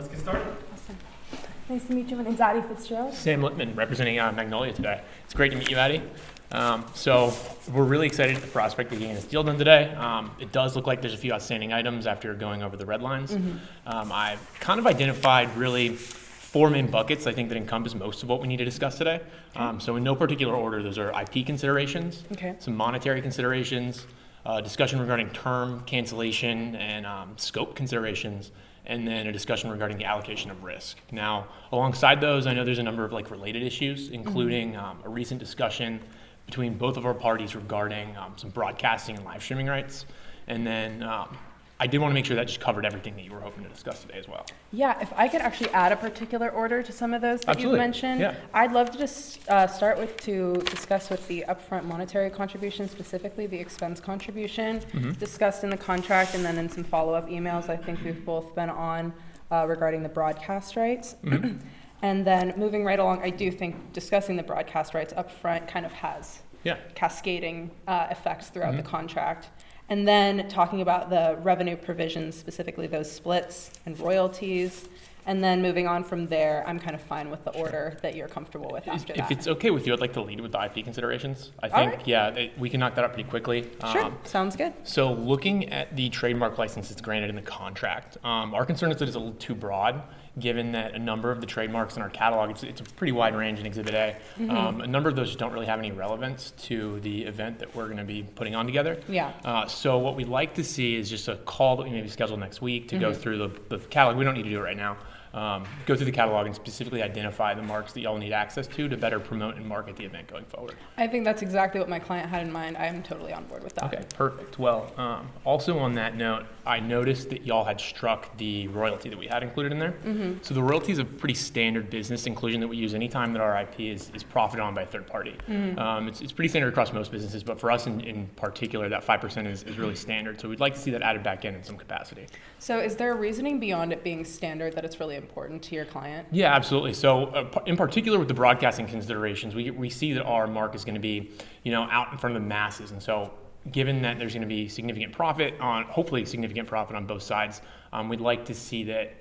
Let's get started. Awesome. Nice to meet you. My name's Addie Fitzgerald. Sam Littman, representing Magnolia today. It's great to meet you, Addie. So we're really excited at the prospect of getting this deal done today. It does look like there's a few outstanding items after going over the red lines. I've kind of identified really four main buckets, I think, that encompass most of what we need to discuss today. So in no particular order, those are IP considerations, some monetary considerations, discussion regarding term, cancellation, and scope considerations, and then a discussion regarding the allocation of risk. Now, alongside those, I know there's a number of related issues, including a recent discussion between both of our parties regarding some broadcasting and live streaming rights. And then I did want to make sure that just covered everything that you were hoping to discuss today as well. Yeah, if I could actually add a particular order to some of those that you've mentioned. Yeah. I'd love to just start with to discuss with the upfront monetary contribution, specifically the expense contribution discussed in the contract, and then in some follow-up emails I think we've both been on regarding the broadcast rights. And then moving right along, I do think discussing the broadcast rights upfront kind of has cascading effects throughout the contract. And then talking about the revenue provisions, specifically those splits and royalties. And then moving on from there, I'm kind of fine with the order that you're comfortable with after that. If it's okay with you, I'd like to lead with the IP considerations. I think, we can knock that up pretty quickly. Sure, sounds good. So looking at the trademark license that's granted in the contract, our concern is that it's a little too broad, given that a number of the trademarks in our catalog, it's a pretty wide range in Exhibit A. A number of those just don't really have any relevance to the event that we're going to be putting on together. So what we'd like to see is just a call that we maybe schedule next week to go through the catalog. We don't need to do it right now. Go through the catalog and specifically identify the marks that y'all need access to better promote and market the event going forward. I think that's exactly what my client had in mind. I'm totally on board with that. Okay, perfect. Well, also on that note, I noticed that y'all had struck the royalty that we had included in there. So the royalty is a pretty standard business inclusion that we use anytime that our IP is profited on by a third party. It's pretty standard across most businesses, but for us in particular, that 5% is really standard. So we'd like to see that added back in some capacity. So is there a reasoning beyond it being standard that it's really important to your client? Yeah, absolutely. So in particular with the broadcasting considerations, we see that our mark is going to be, out in front of the masses. And so given that there's going to be hopefully significant profit on both sides, we'd like to see that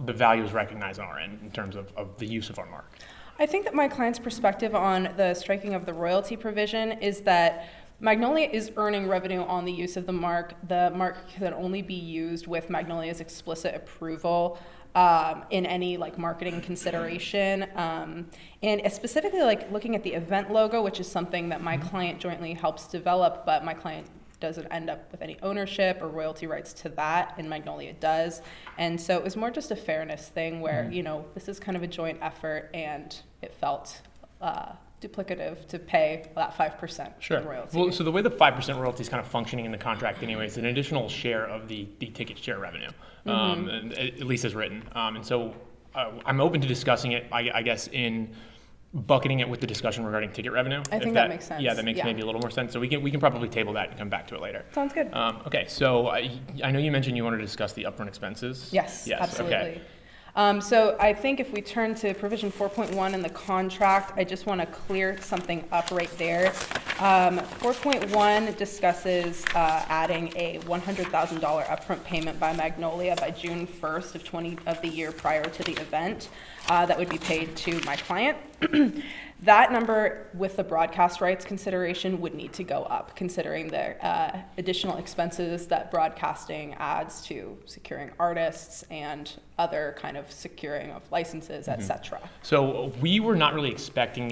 the value is recognized on our end in terms of the use of our mark. I think that my client's perspective on the striking of the royalty provision is that Magnolia is earning revenue on the use of the mark. The mark can only be used with Magnolia's explicit approval in any marketing consideration. And specifically looking at the event logo, which is something that my client jointly helps develop, but my client doesn't end up with any ownership or royalty rights to that, and Magnolia does. And so it was more just a fairness thing where, this is kind of a joint effort, and it felt duplicative to pay that 5% royalty. Well, so the way the 5% royalty is kind of functioning in the contract anyway, is an additional share of the ticket share revenue, at least as written. And so I'm open to discussing it, I guess, in bucketing it with the discussion regarding ticket revenue. I think that makes sense. Yeah, that makes maybe a little more sense. So we can probably table that and come back to it later. Sounds good. Okay, so I know you mentioned you wanted to discuss the upfront expenses. Yes, absolutely. Okay. So I think if we turn to provision 4.1 in the contract, I just want to clear something up right there. 4.1 discusses adding a $100,000 upfront payment by Magnolia by June 1st of the year prior to the event that would be paid to my client. That number with the broadcast rights consideration would need to go up, considering the additional expenses that broadcasting adds to securing artists and other kind of securing of licenses, etc. So we were not really expecting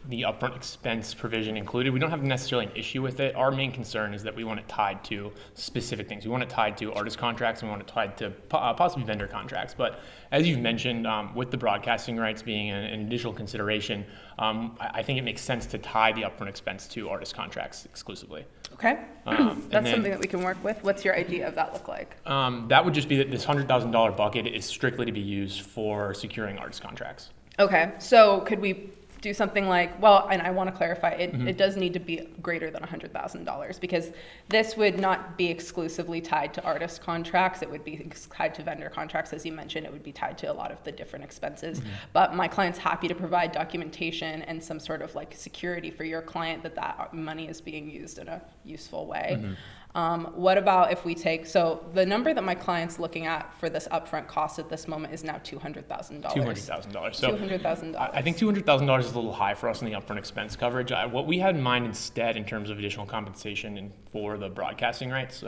the upfront expense provision included. We don't have necessarily an issue with it. Our main concern is that we want it tied to specific things. We want it tied to artist contracts, and we want it tied to possibly vendor contracts. But as you've mentioned, with the broadcasting rights being an additional consideration, I think it makes sense to tie the upfront expense to artist contracts exclusively. Okay, that's something that we can work with. What's your idea of that look like? That would just be that this $100,000 bucket is strictly to be used for securing artist contracts. Okay, so could we do something like, well, and I want to clarify, it does need to be greater than $100,000 because this would not be exclusively tied to artist contracts. It would be tied to vendor contracts. As you mentioned, it would be tied to a lot of the different expenses. But my client's happy to provide documentation and some sort of security for your client that money is being used in a useful way. What about if we take, so the number that my client's looking at for this upfront cost at this moment is now $200,000. $200,000. So $200,000. I think $200,000 is a little high for us in the upfront expense coverage. What we had in mind instead in terms of additional compensation and for the broadcasting rights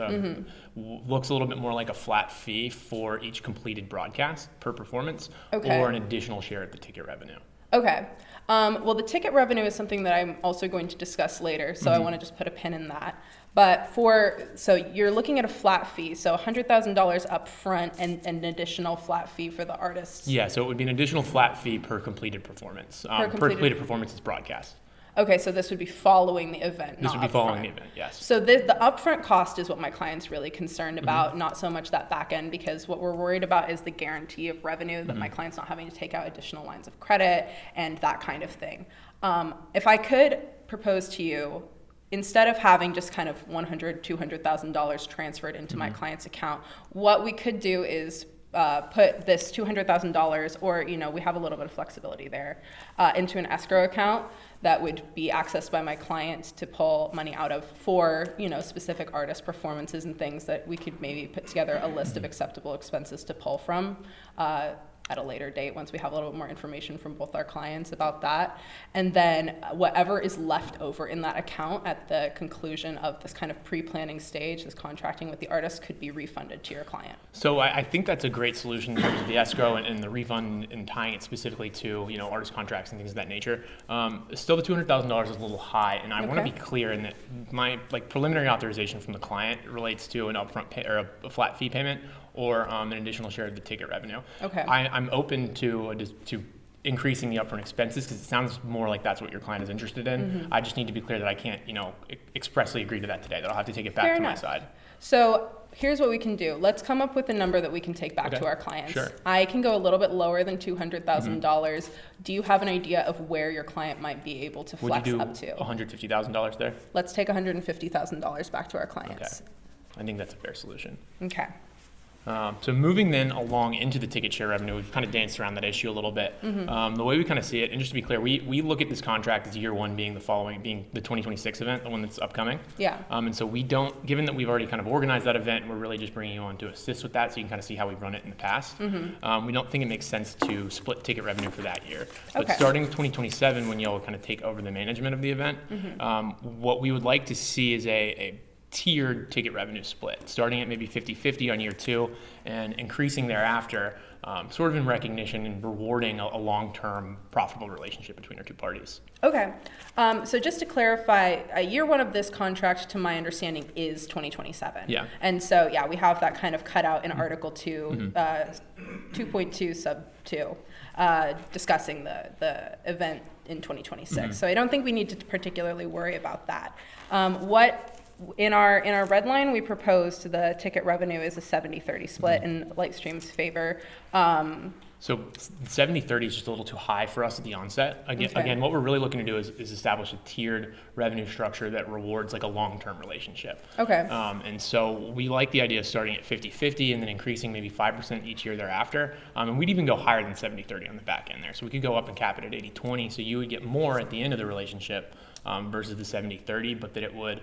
looks a little bit more like a flat fee for each completed broadcast per performance, or an additional share of the ticket revenue. Okay. Well, the ticket revenue is something that I'm also going to discuss later, so I want to just put a pin in that. But so you're looking at a flat fee, so $100,000 up front and an additional flat fee for the artists. Yeah, so it would be an additional flat fee per completed performance. Per completed performance is broadcast. Okay, so this would be following the event, This would be following the event, yes. So the upfront cost is what my client's really concerned about, not so much that back end, because what we're worried about is the guarantee of revenue, that my client's not having to take out additional lines of credit and that kind of thing. If I could propose to you, instead of having just kind of $100,000, $200,000 transferred into my client's account, what we could do is put this $200,000, or we have a little bit of flexibility there, into an escrow account that would be accessed by my client to pull money out of for specific artist performances and things that we could maybe put together a list of acceptable expenses to pull from at a later date once we have a little bit more information from both our clients about that. And then whatever is left over in that account at the conclusion of this kind of pre-planning stage, this contracting with the artist, could be refunded to your client. So I think that's a great solution in terms of the escrow and the refund and tying it specifically to artist contracts and things of that nature. Still, the $200,000 is a little high, and I want to be clear in that my preliminary authorization from the client relates to an upfront pay or a flat fee payment, or an additional share of the ticket revenue. Okay. I'm open to increasing the upfront expenses because it sounds more like that's what your client is interested in. I just need to be clear that I can't, expressly agree to that today. That I'll have to take it back to my side. So here's what we can do. Let's come up with a number that we can take back to our clients. Sure. I can go a little bit lower than $200,000. Do you have an idea of where your client might be able to flex up to? Would you do $150,000 there? Let's take $150,000 back to our clients. Okay. I think that's a fair solution. Okay. So moving then along into the ticket share revenue, we've kind of danced around that issue a little bit. The way we kind of see it, and just to be clear, we look at this contract as year one being the 2026 event, the one that's upcoming. Yeah. And so we don't, given that we've already kind of organized that event, we're really just bringing you on to assist with that so you can kind of see how we've run it in the past. We don't think it makes sense to split ticket revenue for that year. But starting with 2027, when you'll kind of take over the management of the event, what we would like to see is a tiered ticket revenue split, starting at maybe 50-50 on year two and increasing thereafter, sort of in recognition and rewarding a long-term profitable relationship between our two parties. Okay. So just to clarify, year one of this contract, to my understanding, is 2027. Yeah. And so, we have that kind of cut out in Article 2, 2.2 sub 2, discussing the event in 2026. So I don't think we need to particularly worry about that. In our red line, we proposed the ticket revenue is a 70-30 split in Lightstream's favor. So 70-30 is just a little too high for us at the onset. Again, what we're really looking to do is establish a tiered revenue structure that rewards a long-term relationship. Okay. And so we like the idea of starting at 50-50 and then increasing maybe 5% each year thereafter. And we'd even go higher than 70-30 on the back end there. So we could go up and cap it at 80-20. So you would get more at the end of the relationship versus the 70-30, but that it would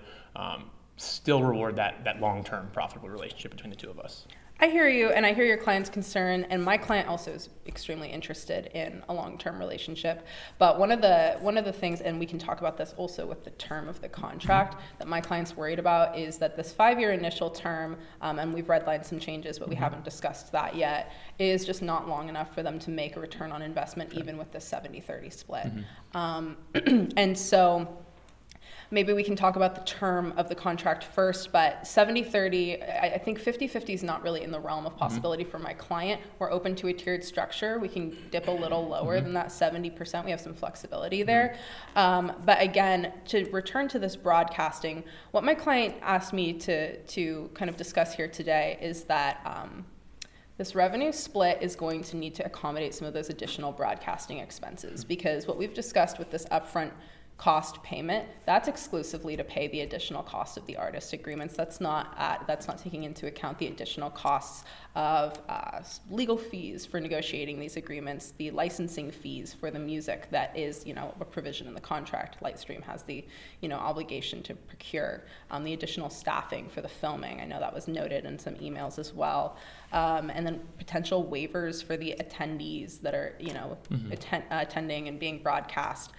still reward that long-term profitable relationship between the two of us. I hear you, and I hear your client's concern, and my client also is extremely interested in a long-term relationship. But one of the things, and we can talk about this also with the term of the contract, that my client's worried about is that this 5-year initial term, and we've redlined some changes, but we haven't discussed that yet, is just not long enough for them to make a return on investment, even with the 70-30 split. And so maybe we can talk about the term of the contract first, but 70-30, I think 50-50 is not really in the realm of possibility for my client. We're open to a tiered structure. We can dip a little lower than that 70%. We have some flexibility there. But again, to return to this broadcasting, what my client asked me to kind of discuss here today is that this revenue split is going to need to accommodate some of those additional broadcasting expenses, because what we've discussed with this upfront cost payment, that's exclusively to pay the additional cost of the artist agreements. That's not taking into account the additional costs of legal fees for negotiating these agreements, the licensing fees for the music that is, a provision in the contract. Lightstream has the, obligation to procure, the additional staffing for the filming. I know that was noted in some emails as well. And then potential waivers for the attendees that are, attending and being broadcast.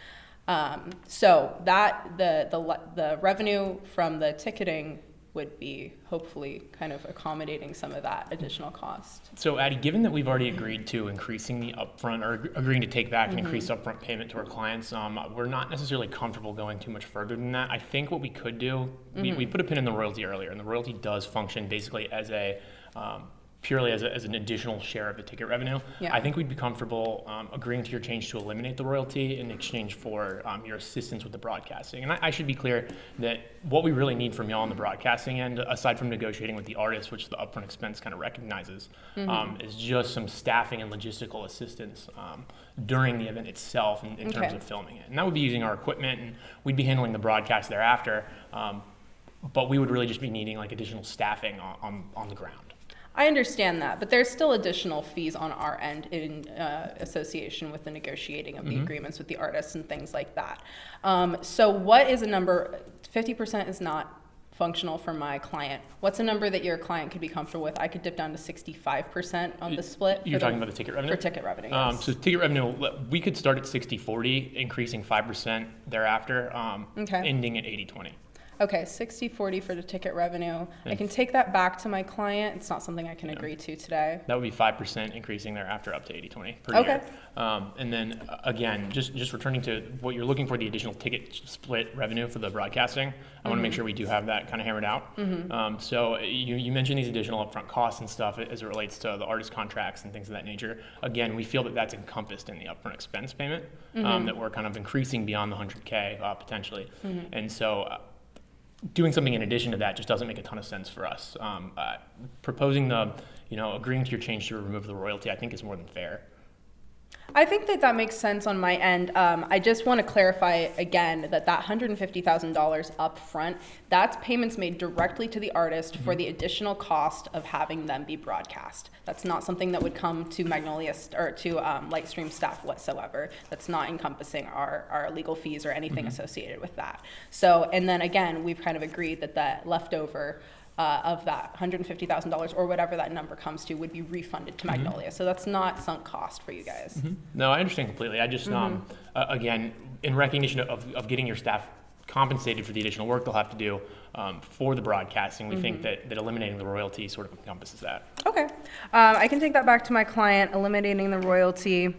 So that the revenue from the ticketing would be hopefully kind of accommodating some of that additional cost. So Addie, given that we've already agreed to increasing the upfront, or agreeing to take back and increase upfront payment to our clients, we're not necessarily comfortable going too much further than that. I think what we could do, we put a pin in the royalty earlier, and the royalty does function basically as a purely as an additional share of the ticket revenue. Yeah. I think we'd be comfortable agreeing to your change to eliminate the royalty in exchange for your assistance with the broadcasting. And I should be clear that what we really need from y'all on the broadcasting end, aside from negotiating with the artists, which the upfront expense kind of recognizes, is just some staffing and logistical assistance during the event itself in terms of filming it. And that would be using our equipment, and we'd be handling the broadcast thereafter. But we would really just be needing like additional staffing on the ground. I understand that, but there's still additional fees on our end in association with the negotiating of the agreements with the artists and things like that. So what is a number? 50% is not functional for my client. What's a number that your client could be comfortable with? I could dip down to 65% on the split. You're talking about the ticket revenue? For ticket revenue, yes. So ticket revenue, we could start at 60-40, increasing 5% thereafter, ending at 80-20. Okay, 60-40 for the ticket revenue. I can take that back to my client. It's not something I can agree to today. That would be 5% increasing thereafter up to 80-20 per year. And then again, just returning to what you're looking for, the additional ticket split revenue for the broadcasting, I want to make sure we do have that kind of hammered out. So you mentioned these additional upfront costs and stuff as it relates to the artist contracts and things of that nature. Again, we feel that that's encompassed in the upfront expense payment, that we're kind of increasing beyond the 100K potentially. And so doing something in addition to that just doesn't make a ton of sense for us. Proposing agreeing to your change to remove the royalty, I think is more than fair. I think that makes sense on my end. I just want to clarify again that $150,000 up front, that's payments made directly to the artist for the additional cost of having them be broadcast. That's not something that would come to Magnolia or to Lightstream staff whatsoever. That's not encompassing our legal fees or anything associated with that. So, and then again, we've kind of agreed that leftover of that $150,000 or whatever that number comes to would be refunded to Magnolia. So that's not sunk cost for you guys. No, I understand completely. I just, again, in recognition of getting your staff compensated for the additional work they'll have to do for the broadcasting, we think that eliminating the royalty sort of encompasses that. Okay. I can take that back to my client, eliminating the royalty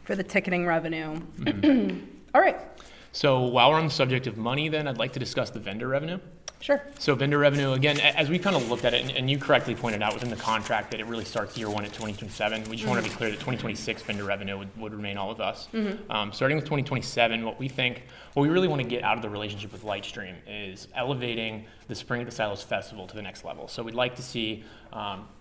for the ticketing revenue. All right. So while we're on the subject of money, then I'd like to discuss the vendor revenue. Sure. So vendor revenue, again, as we kind of looked at it, and you correctly pointed out within the contract that it really starts year one at 2027. We just want to be clear that 2026 vendor revenue would remain all with us. Starting with 2027, what we really want to get out of the relationship with Lightstream is elevating the Spring at the Silos Festival to the next level. So we'd like to see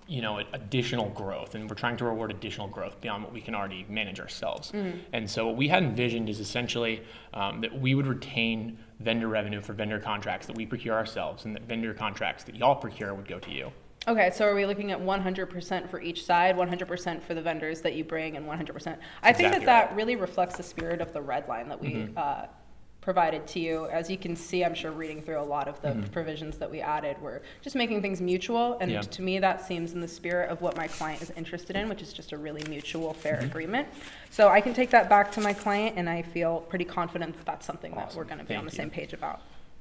additional growth, and we're trying to reward additional growth beyond what we can already manage ourselves. And so what we had envisioned is essentially that we would retain vendor revenue for vendor contracts that we procure ourselves, and that vendor contracts that y'all procure would go to you. Okay, so are we looking at 100% for each side, 100% for the vendors that you bring, and 100%? I think that really reflects the spirit of the red line that we provided to you. As you can see, I'm sure reading through a lot of the provisions that we added, we're just making things mutual, and to me that seems in the spirit of what my client is interested in, which is just a really mutual, fair agreement. So I can take that back to my client, and I feel pretty confident that that's something that we're going to be on the same page about.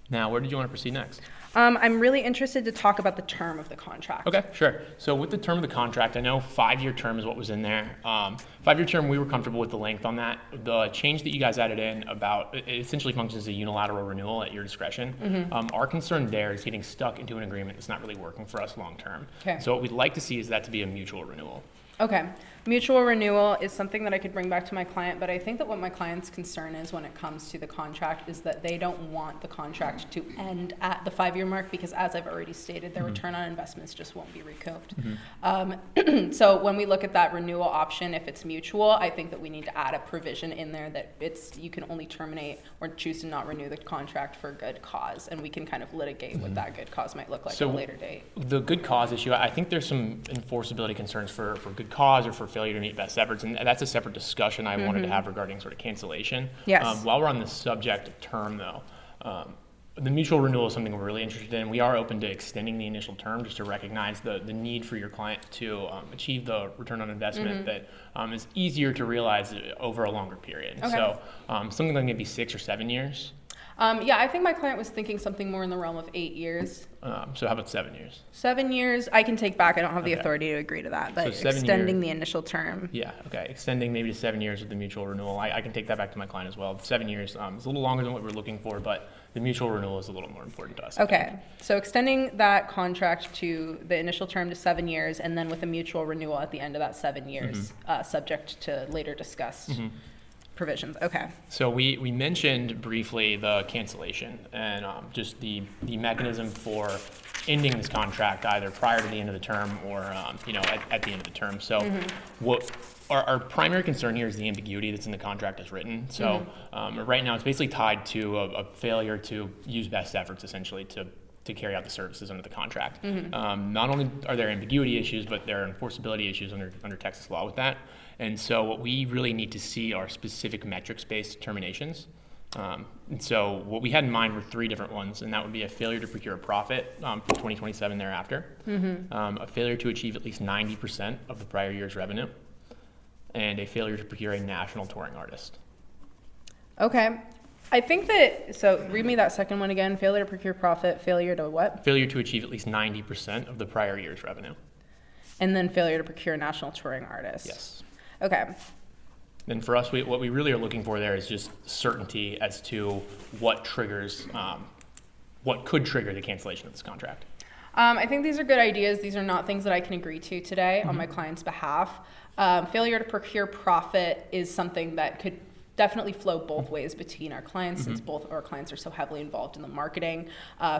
Now, where did you want to proceed next? I'm really interested to talk about the term of the contract. Okay, sure. So with the term of the contract, I know 5-year term is what was in there. 5-year term, we were comfortable with the length on that. The change that you guys added in about, it essentially functions as a unilateral renewal at your discretion. Our concern there is getting stuck into an agreement that's not really working for us long term. Okay. So what we'd like to see is that to be a mutual renewal. Okay. Mutual renewal is something that I could bring back to my client, but I think that what my client's concern is when it comes to the contract is that they don't want the contract to end at the 5-year mark because, as I've already stated, their return on investments just won't be recouped. So when we look at that renewal option, if it's mutual, I think that we need to add a provision in there that you can only terminate or choose to not renew the contract for good cause, and we can kind of litigate what that good cause might look like at a later date. The good cause issue, I think there's some enforceability concerns for good cause or for failure to meet best efforts, and that's a separate discussion I wanted to have regarding sort of cancellation. Yes. While we're on the subject of term, though, the mutual renewal is something we're really interested in. We are open to extending the initial term just to recognize the need for your client to achieve the return on investment that is easier to realize over a longer period. Okay. So something like maybe 6 or 7 years. Yeah, I think my client was thinking something more in the realm of 8 years. So how about 7 years? 7 years, I can take back. I don't have the Okay. authority to agree to that, but So 7 extending years. the initial term. Yeah, okay. Extending maybe to 7 years with the mutual renewal. I can take that back to my client as well. 7 years is a little longer than what we're looking for, but the mutual renewal is a little more important to us. I think. Okay, so extending that contract to the initial term to 7 years, and then with a mutual renewal at the end of that 7 years, subject to later discussed provisions. Okay. So we mentioned briefly the cancellation and just the mechanism for ending this contract either prior to the end of the term or at the end of the term. So what our primary concern here is the ambiguity that's in the contract as written. So right now it's basically tied to a failure to use best efforts essentially to carry out the services under the contract. Not only are there ambiguity issues, but there are enforceability issues under Texas law with that. And so what we really need to see are specific metrics-based determinations. And so what we had in mind were 3 different ones, and that would be a failure to procure a profit for 2027 thereafter, a failure to achieve at least 90% of the prior year's revenue, and a failure to procure a national touring artist. Okay. I think that, so read me that second one again. Failure to procure profit, failure to what? Failure to achieve at least 90% of the prior year's revenue. And then failure to procure a national touring artist. Yes. Okay. And for us, what we really are looking for there is just certainty as to what triggers, what could trigger the cancellation of this contract. I think these are good ideas. These are not things that I can agree to today on my client's behalf. Failure to procure profit is something that could definitely flow both ways between our clients, since both our clients are so heavily involved in the marketing.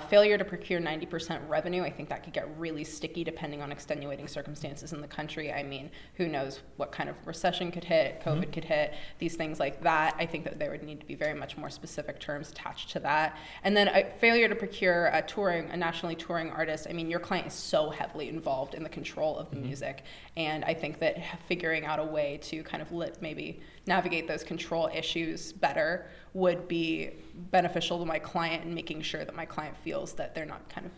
Failure to procure 90% revenue, I think that could get really sticky depending on extenuating circumstances in the country. I mean, who knows what kind of recession could hit, COVID could hit, these things like that. I think that there would need to be very much more specific terms attached to that. And then failure to procure a nationally touring artist. I mean, your client is so heavily involved in the control of the music. And I think that figuring out a way to kind of maybe navigate those control issues better would be beneficial to my client, and making sure that my client feels that they're not kind of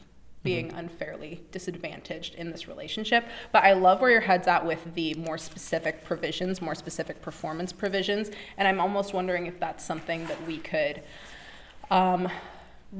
being unfairly disadvantaged in this relationship. But I love where your head's at with the more specific provisions, more specific performance provisions, and I'm almost wondering if that's something that we could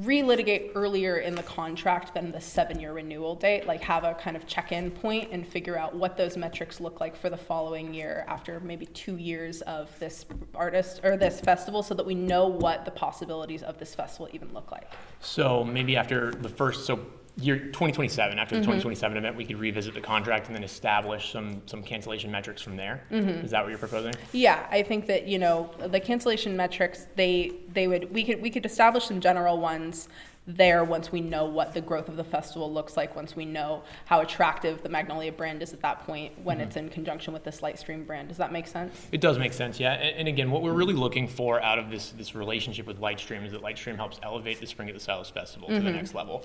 relitigate earlier in the contract than the 7-year renewal date, like have a kind of check-in point and figure out what those metrics look like for the following year after maybe 2 years of this artist or this festival, so that we know what the possibilities of this festival even look like. So maybe after the first, year 2027, after the 2027 event, we could revisit the contract and then establish some cancellation metrics from there. Is that what you're proposing? Yeah, I think that, the cancellation metrics, we could establish some general ones there once we know what the growth of the festival looks like, once we know how attractive the Magnolia brand is at that point when it's in conjunction with this Lightstream brand. Does that make sense? It does make sense, yeah. And again, what we're really looking for out of this relationship with Lightstream is that Lightstream helps elevate the Spring at the Silos Festival to the next level.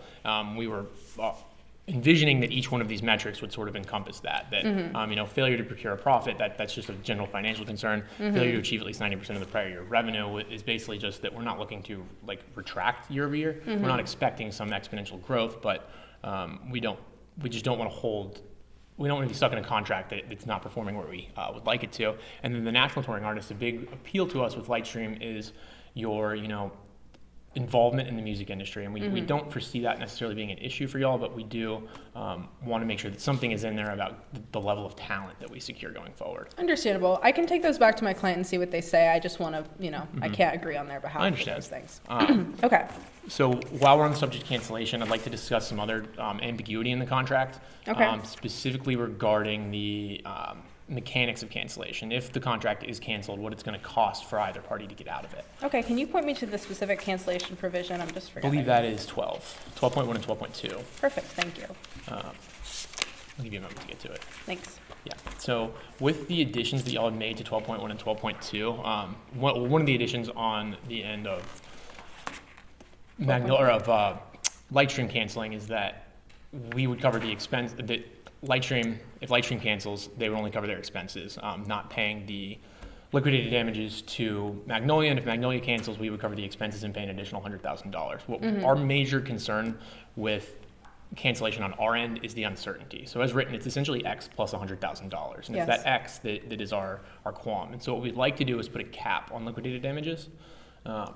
We were envisioning that each one of these metrics would sort of encompass that failure to procure a profit, that's just a general financial concern. Failure to achieve at least 90% of the prior year revenue is basically just that we're not looking to retract year over year. We're not expecting some exponential growth, but we just don't want to be stuck in a contract that's not performing where we would like it to. And then the national touring artist, a big appeal to us with Lightstream is your involvement in the music industry, and we don't foresee that necessarily being an issue for y'all, but we do want to make sure that something is in there about the level of talent that we secure going forward. Understandable. I can take those back to my client and see what they say. I just want to, I can't agree on their behalf. I understand. For those things. Okay. So while we're on the subject of cancellation, I'd like to discuss some other ambiguity in the contract, specifically regarding the mechanics of cancellation. If the contract is canceled, what it's going to cost for either party to get out of it. Okay, can you point me to the specific cancellation provision? I'm just forgetting. I believe that is 12.1 and 12.2. Perfect, thank you. I'll give you a moment to get to it. Thanks. Yeah, so with the additions that y'all had made to 12.1 and 12.2, one of the additions on the end of Lightstream canceling is that we would cover the expense that Lightstream, if Lightstream cancels, they would only cover their expenses, not paying the liquidated damages to Magnolia, and if Magnolia cancels, we would cover the expenses and pay an additional $100,000. Our major concern with cancellation on our end is the uncertainty. So as written, it's essentially X plus $100,000, and it's that X that is our qualm. And so what we'd like to do is put a cap on liquidated damages,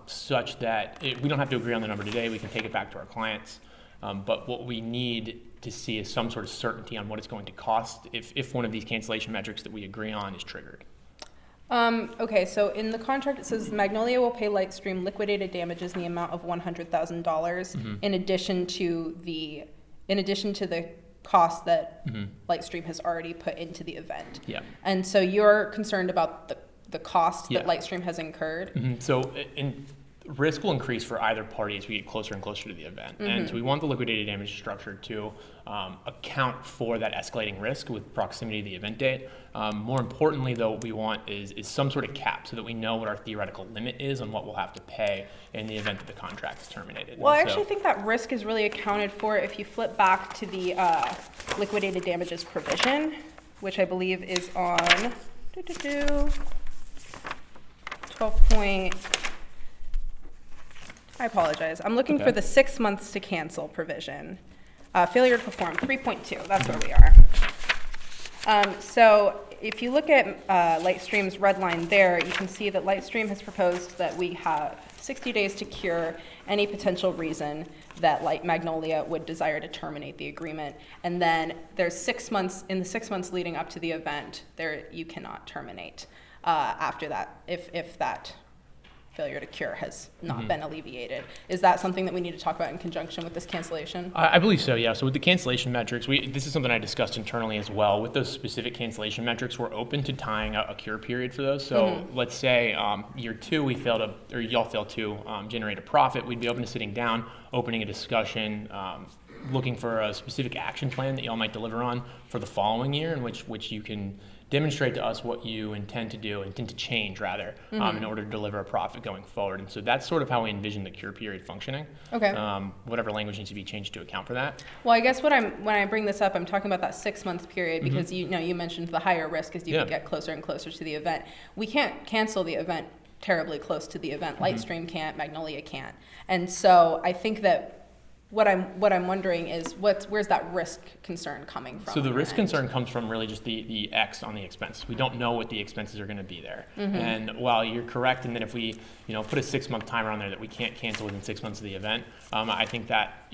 such that we don't have to agree on the number today. We can take it back to our clients. But what we need to see is some sort of certainty on what it's going to cost if one of these cancellation metrics that we agree on is triggered. Okay, so in the contract it says Magnolia will pay Lightstream liquidated damages in the amount of $100,000 in addition to the cost that Lightstream has already put into the event. Yeah. And so you're concerned about the cost that Lightstream has incurred. So risk will increase for either party as we get closer and closer to the event. And so we want the liquidated damage structure to account for that escalating risk with proximity to the event date. More importantly, though, what we want is some sort of cap so that we know what our theoretical limit is on what we'll have to pay in the event that the contract is terminated. Well, I actually think that risk is really accounted for if you flip back to the liquidated damages provision, which I believe is on 12. I apologize. I'm looking for the 6 months to cancel provision. Failure to perform, 3.2. That's where we are. So if you look at Lightstream's red line there, you can see that Lightstream has proposed that we have 60 days to cure any potential reason that Magnolia would desire to terminate the agreement. And then there's 6 months, in the 6 months leading up to the event, you cannot terminate after that, if that failure to cure has not been alleviated. Is that something that we need to talk about in conjunction with this cancellation? I believe so, yeah. So with the cancellation metrics, this is something I discussed internally as well. With those specific cancellation metrics, we're open to tying a cure period for those. So let's say year 2, y'all fail to generate a profit. We'd be open to sitting down, opening a discussion, looking for a specific action plan that y'all might deliver on for the following year, in which you can demonstrate to us what you intend to change rather, in order to deliver a profit going forward. And so that's sort of how we envision the cure period functioning. Okay. Whatever language needs to be changed to account for that. Well, I guess when I bring this up, I'm talking about that 6 month period because you mentioned the higher risk as you get closer and closer to the event. We can't cancel the event terribly close to the event. Lightstream can't, Magnolia can't. And so I think that what I'm wondering is where's that risk concern coming from? So the risk concern comes from really just the X on the expenses. We don't know what the expenses are going to be there. And while you're correct in that if we put a 6 month timer on there that we can't cancel within 6 months of the event, I think that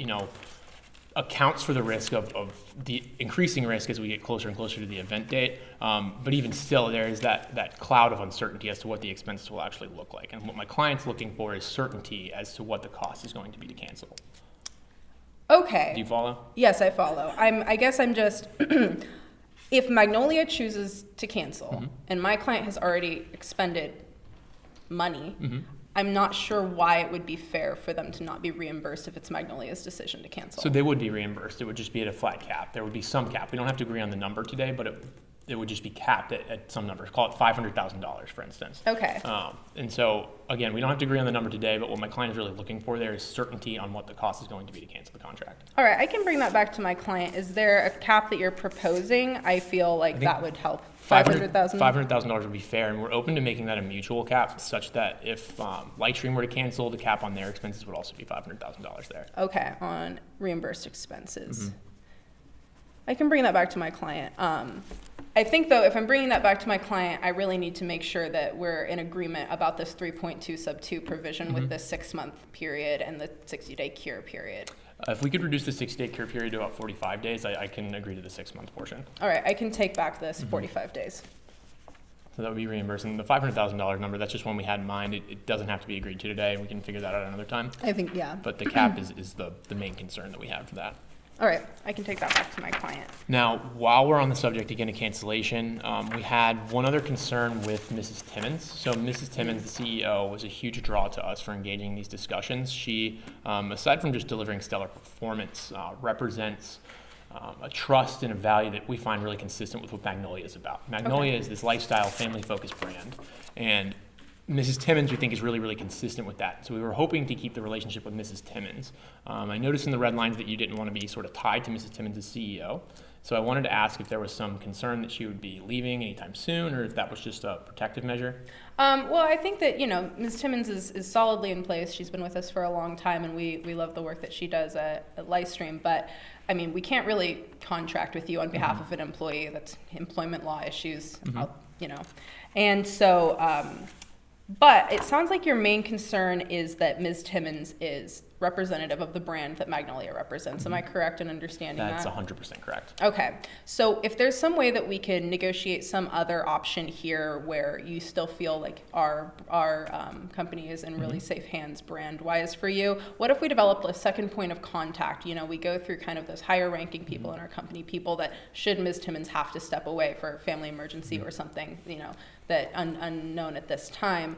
accounts for the risk of the increasing risk as we get closer and closer to the event date. But even still, there is that cloud of uncertainty as to what the expenses will actually look like. And what my client's looking for is certainty as to what the cost is going to be to cancel. Okay. Do you follow? Yes, I follow. I guess I'm just, if Magnolia chooses to cancel and my client has already expended money, I'm not sure why it would be fair for them to not be reimbursed if it's Magnolia's decision to cancel. So they would be reimbursed. It would just be at a flat cap. There would be some cap. We don't have to agree on the number today, but it would just be capped at some number. Call it $500,000, for instance. Okay. And so, again, we don't have to agree on the number today, but what my client is really looking for there is certainty on what the cost is going to be to cancel the contract. All right, I can bring that back to my client. Is there a cap that you're proposing? I feel like that would help. $500,000? $500,000 would be fair, and we're open to making that a mutual cap such that if Lightstream were to cancel, the cap on their expenses would also be $500,000 there. Okay, on reimbursed expenses. I can bring that back to my client. I think, though, if I'm bringing that back to my client, I really need to make sure that we're in agreement about this 3.2 sub 2 provision with this 6-month period and the 60-day cure period. If we could reduce the 60-day cure period to about 45 days, I can agree to the 6-month portion. All right, I can take back this 45 days. So that would be reimbursing. The $500,000 number, that's just one we had in mind. It doesn't have to be agreed to today. We can figure that out another time. I think, yeah. But the cap is the main concern that we have for that. All right, I can take that back to my client. Now, while we're on the subject again of cancellation, we had one other concern with Mrs. Timmons. So Mrs. Timmons, the CEO, was a huge draw to us for engaging in these discussions. She, aside from just delivering stellar performance, represents a trust and a value that we find really consistent with what Magnolia is about. Magnolia is this lifestyle, family-focused brand, and Mrs. Timmons, we think, is really, really consistent with that. So we were hoping to keep the relationship with Mrs. Timmons. I noticed in the red lines that you didn't want to be sort of tied to Mrs. Timmons as CEO. So I wanted to ask if there was some concern that she would be leaving anytime soon, or if that was just a protective measure. Well, I think that, Ms. Timmons is solidly in place. She's been with us for a long time, and we love the work that she does at Livestream. But, I mean, we can't really contract with you on behalf of an employee. That's employment law issues, And so, but it sounds like your main concern is that Ms. Timmons is representative of the brand that Magnolia represents. Am I correct in understanding That's that? 100% correct. Okay. So if there's some way that we can negotiate some other option here where you still feel like our company is in really safe hands brand-wise for you, what if we developed a second point of contact? We go through kind of those higher-ranking people in our company, people that should Ms. Timmons have to step away for a family emergency or something, that unknown at this time,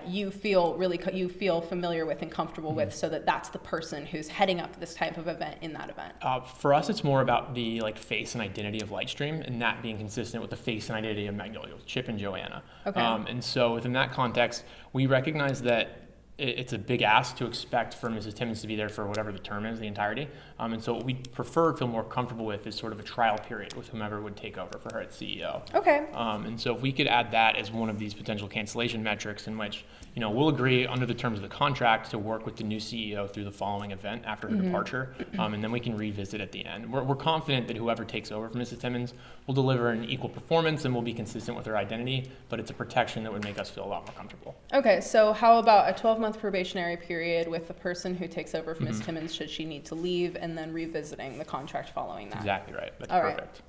you feel familiar with and comfortable with, so that's the person who's heading up this type of event in that event. For us, it's more about the face and identity of Lightstream, and that being consistent with the face and identity of Magnolia, with Chip and Joanna. Okay. And so within that context, we recognize that it's a big ask to expect for Mrs. Timmons to be there for whatever the term is, the entirety. And so what we prefer, feel more comfortable with, is sort of a trial period with whomever would take over for her as CEO. Okay. And so if we could add that as one of these potential cancellation metrics in which, we'll agree under the terms of the contract to work with the new CEO through the following event after her departure, and then we can revisit at the end. We're confident that whoever takes over from Mrs. Timmons will deliver an equal performance and will be consistent with her identity, but it's a protection that would make us feel a lot more comfortable. Okay, so how about a 12-month probationary period with the person who takes over from Ms. Timmons should she need to leave, and then revisiting the contract following that? Exactly right. That's all right. Perfect.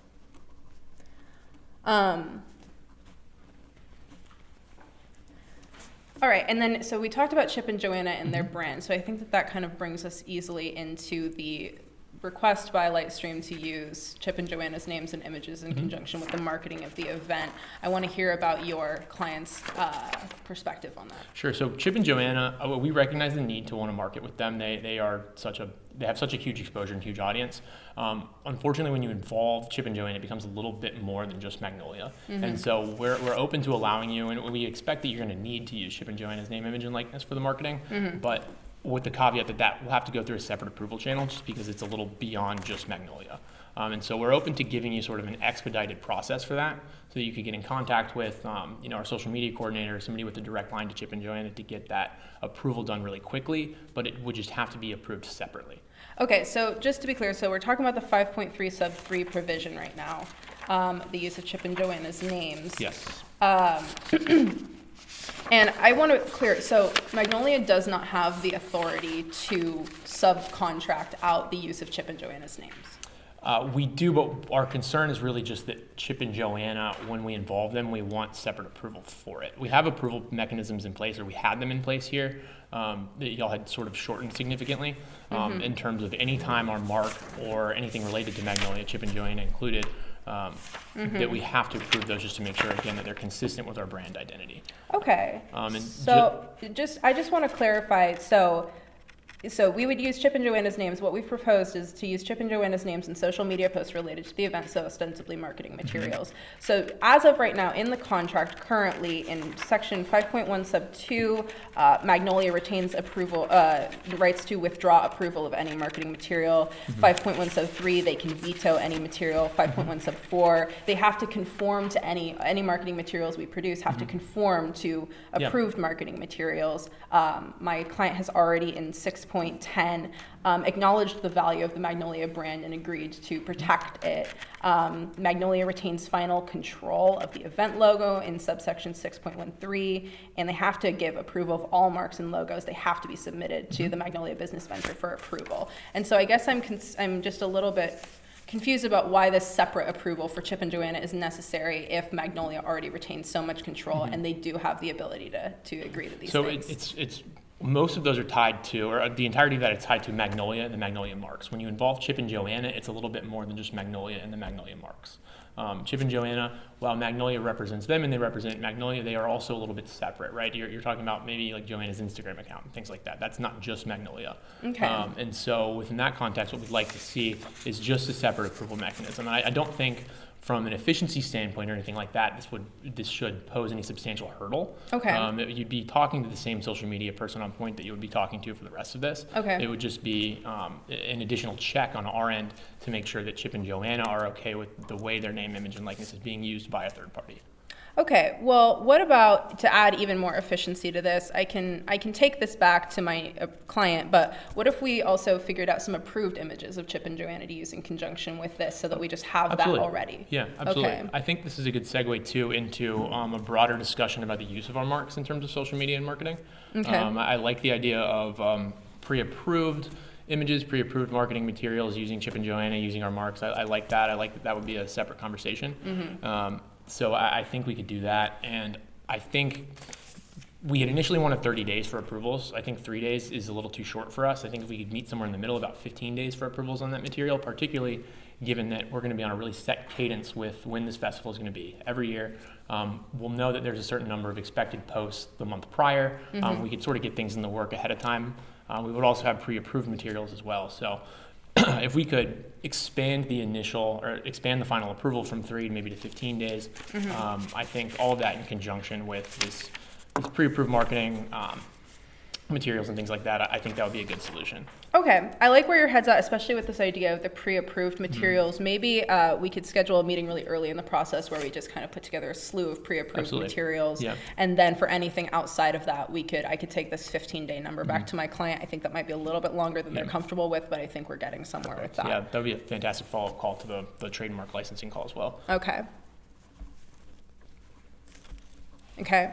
All right, and then so we talked about Chip and Joanna and their brand, so I think that kind of brings us easily into the request by Lightstream to use Chip and Joanna's names and images in conjunction with the marketing of the event. I want to hear about your client's perspective on that. Sure. So Chip and Joanna, we recognize the need to want to market with them. They have such a huge exposure and huge audience. Unfortunately, when you involve Chip and Joanna, it becomes a little bit more than just Magnolia. And so we're open to allowing you, and we expect that you're going to need to use Chip and Joanna's name, image, and likeness for the marketing. But with the caveat that will have to go through a separate approval channel, just because it's a little beyond just Magnolia. And so we're open to giving you sort of an expedited process for that, so that you could get in contact with our social media coordinator, somebody with a direct line to Chip and Joanna, to get that approval done really quickly, but it would just have to be approved separately. Okay, so just to be clear, so we're talking about the 5.3 sub 3 provision right now, the use of Chip and Joanna's names. Yes. And I want to clear, so Magnolia does not have the authority to subcontract out the use of Chip and Joanna's names. We do, but our concern is really just that Chip and Joanna, when we involve them, we want separate approval for it. We have approval mechanisms in place, or we had them in place here, that y'all had sort of shortened significantly, in terms of any time our mark or anything related to Magnolia, Chip and Joanna included, that we have to approve those just to make sure, again, that they're consistent with our brand identity. Okay. So I just want to clarify, so we would use Chip and Joanna's names. What we've proposed is to use Chip and Joanna's names in social media posts related to the event, so ostensibly marketing materials. So as of right now, in the contract, currently in section 5.1 sub 2, Magnolia retains approval, the rights to withdraw approval of any marketing material. 5.1 sub 3, they can veto any material. 5.1 sub 4, they have to conform to any marketing materials we produce, have to conform to approved marketing materials. My client has already in 6. 6.10 acknowledged the value of the Magnolia brand and agreed to protect it. Magnolia retains final control of the event logo in subsection 6.13, and they have to give approval of all marks and logos. They have to be submitted to the Magnolia Business Venture for approval. And so I guess I'm just a little bit confused about why this separate approval for Chip and Joanna is necessary if Magnolia already retains so much control and they do have the ability to agree to these things. So it's most of those are tied to, or the entirety of that is tied to Magnolia and the Magnolia marks. When you involve Chip and Joanna, it's a little bit more than just Magnolia and the Magnolia marks. Chip and Joanna, while Magnolia represents them and they represent Magnolia, they are also a little bit separate, right? You're talking about maybe like Joanna's Instagram account and things like that. That's not just Magnolia. Okay. And so within that context, what we'd like to see is just a separate approval mechanism. And I don't think from an efficiency standpoint or anything like that, this should pose any substantial hurdle. Okay. You'd be talking to the same social media person on point that you would be talking to for the rest of this. Okay. It would just be an additional check on our end to make sure that Chip and Joanna are okay with the way their name, image, and likeness is being used by a third party. Okay, well, what about, to add even more efficiency to this, I can take this back to my client, but what if we also figured out some approved images of Chip and Joanna to use in conjunction with this so that we just have Absolutely. that already? Yeah, absolutely. Okay. I think this is a good segue too into a broader discussion about the use of our marks in terms of social media and marketing. Okay. I like the idea of pre-approved images, pre-approved marketing materials using Chip and Joanna, using our marks. I like that. I like that would be a separate conversation. Mm-hmm. So I think we could do that, and I think we had initially wanted 30 days for approvals. I think 3 days is a little too short for us. I think if we could meet somewhere in the middle, about 15 days for approvals on that material, particularly given that we're going to be on a really set cadence with when this festival is going to be. Every year, we'll know that there's a certain number of expected posts the month prior. We could sort of get things in the work ahead of time. We would also have pre-approved materials as well. So if we could expand the final approval from 3 maybe to 15 days, I think all of that in conjunction with this pre-approved marketing materials and things like that, I think that would be a good solution. Okay, I like where your head's at, especially with this idea of the pre-approved materials. Maybe we could schedule a meeting really early in the process where we just kind of put together a slew of pre-approved Absolutely. materials. Yeah. And then for anything outside of that, I could take this 15-day number back to my client. I think that might be a little bit longer than they're comfortable with, but I think we're getting somewhere with that. Yeah, that would be a fantastic follow-up call to the trademark licensing call as well. Okay. Okay.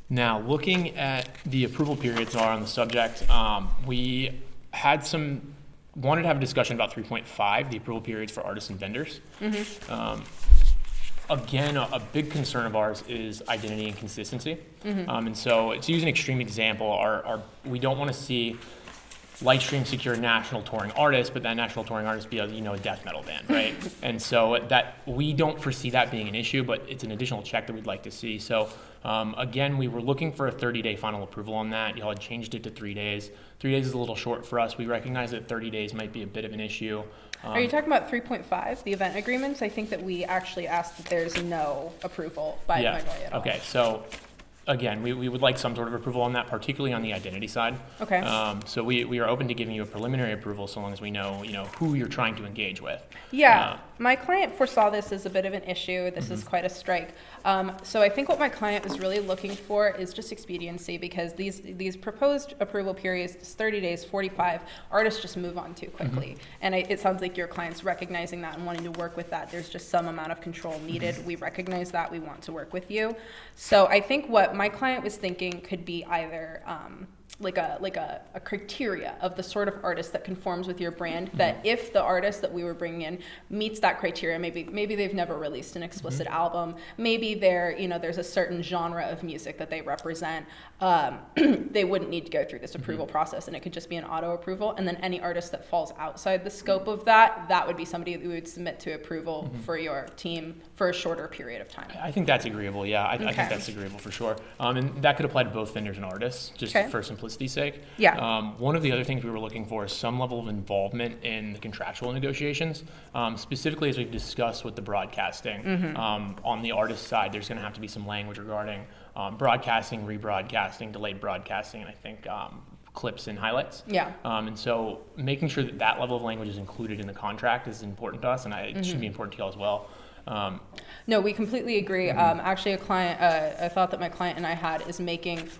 Now, looking at the approval periods are on the subject, we wanted to have a discussion about 3.5, the approval periods for artists and vendors. Again, a big concern of ours is identity and consistency. And so to use an extreme example, we don't want to see Lightstream secure a national touring artist, but that national touring artist be a death metal band, right? And so that we don't foresee that being an issue, but it's an additional check that we'd like to see. So again, we were looking for a 30-day final approval on that. Y'all had changed it to 3 days. 3 days is a little short for us. We recognize that 30 days might be a bit of an issue. Are you talking about 3.5, the event agreements? I think that we actually asked that there's no approval by Magnolia at all. Okay, so again, we would like some sort of approval on that, particularly on the identity side. Okay. So we are open to giving you a preliminary approval so long as we know who you're trying to engage with. Yeah, my client foresaw this as a bit of an issue. This is quite a strike. So I think what my client was really looking for is just expediency, because these proposed approval periods, 30 days, 45, artists just move on too quickly. And it sounds like your client's recognizing that and wanting to work with that. There's just some amount of control needed. We recognize that. We want to work with you. So I think what my client was thinking could be either like a criteria of the sort of artist that conforms with your brand, that if the artist that we were bringing in meets that criteria, maybe they've never released an explicit album, maybe there's a certain genre of music that they represent, they wouldn't need to go through this approval process, and it could just be an auto approval. And then any artist that falls outside the scope of that would be somebody that we would submit to approval for your team for a shorter period of time. I think that's agreeable. Yeah, I think that's agreeable for sure. And that could apply to both vendors and artists, just for simplicity's sake. Yeah. One of the other things we were looking for is some level of involvement in the contractual negotiations, specifically as we've discussed with the broadcasting. On the artist side, there's going to have to be some language regarding broadcasting, rebroadcasting, delayed broadcasting, and I think clips and highlights. Yeah. And so making sure that level of language is included in the contract is important to us, and it should be important to you all as well. No, we completely agree. Actually, a thought that my client and I had is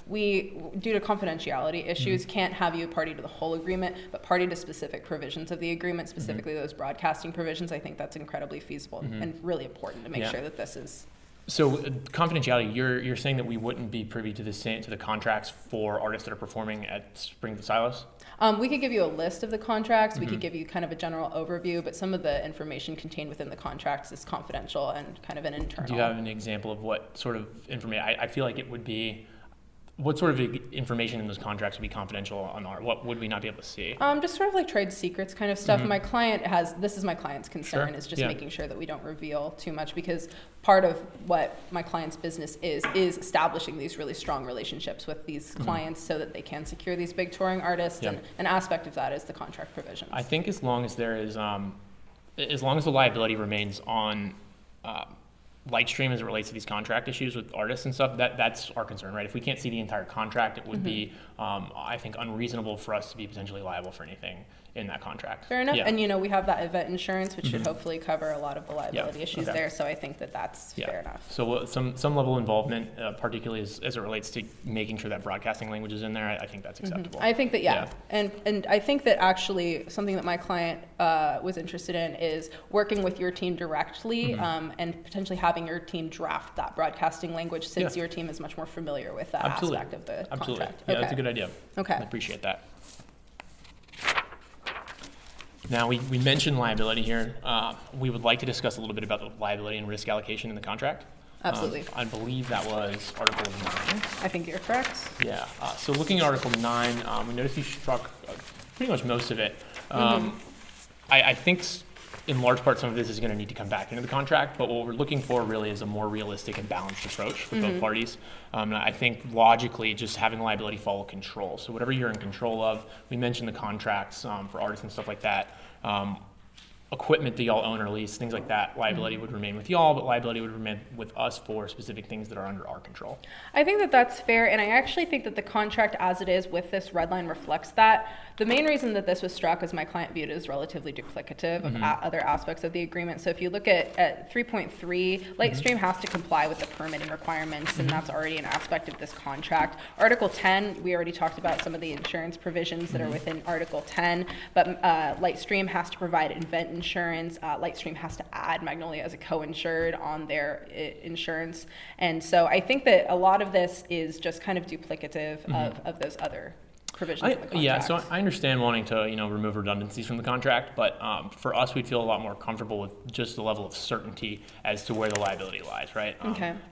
we, due to confidentiality issues, can't have you party to the whole agreement, but party to specific provisions of the agreement, specifically those broadcasting provisions. I think that's incredibly feasible and really important to make sure that this is. So confidentiality, you're saying that we wouldn't be privy to the contracts for artists that are performing at Spring of the Silos? We could give you a list of the contracts. We could give you kind of a general overview, but some of the information contained within the contracts is confidential and kind of an internal. Do you have an example of what sort of information? I feel like it would be. What sort of information in those contracts would be confidential on what would we not be able to see? Just sort of like trade secrets kind of stuff. My client this is my client's concern, is just making sure that we don't reveal too much, because part of what my client's business is establishing these really strong relationships with these clients so that they can secure these big touring artists, and an aspect of that is the contract provisions. I think as long as there is, as long as the liability remains on Lightstream as it relates to these contract issues with artists and stuff, that's our concern, right? If we can't see the entire contract, it would be, I think, unreasonable for us to be potentially liable for anything in that contract. Fair enough. And we have that event insurance, which should hopefully cover a lot of the liability issues there. So I think that's fair enough. So some level of involvement, particularly as it relates to making sure that broadcasting language is in there, I think that's acceptable. I think that, and I think that actually something that my client was interested in is working with your team directly and potentially having your team draft that broadcasting language, since your team is much more familiar with that aspect of the contract. Yeah, that's a good idea. Okay. I appreciate that. Now, we mentioned liability here. We would like to discuss a little bit about the liability and risk allocation in the contract. Absolutely. I believe that was Article 9. I think you're correct. Yeah. So looking at Article 9, we noticed you struck pretty much most of it. I think in large part some of this is going to need to come back into the contract, but what we're looking for really is a more realistic and balanced approach for both parties. I think logically just having liability follow control. So whatever you're in control of, we mentioned the contracts for artists and stuff like that. Equipment that y'all own or lease, things like that, liability would remain with y'all, but liability would remain with us for specific things that are under our control. I think that that's fair, and I actually think that the contract as it is with this red line reflects that. The main reason that this was struck is my client viewed it as relatively duplicative of other aspects of the agreement. So if you look at 3.3, Lightstream has to comply with the permitting requirements, and that's already an aspect of this contract. Article 10, we already talked about some of the insurance provisions that are within Article 10, but Lightstream has to provide event insurance. Lightstream has to add Magnolia as a co-insured on their insurance. And so I think that a lot of this is just kind of duplicative of those other provisions of the contract. Yeah, so I understand wanting to remove redundancies from the contract, but for us, we'd feel a lot more comfortable with just the level of certainty as to where the liability lies, right?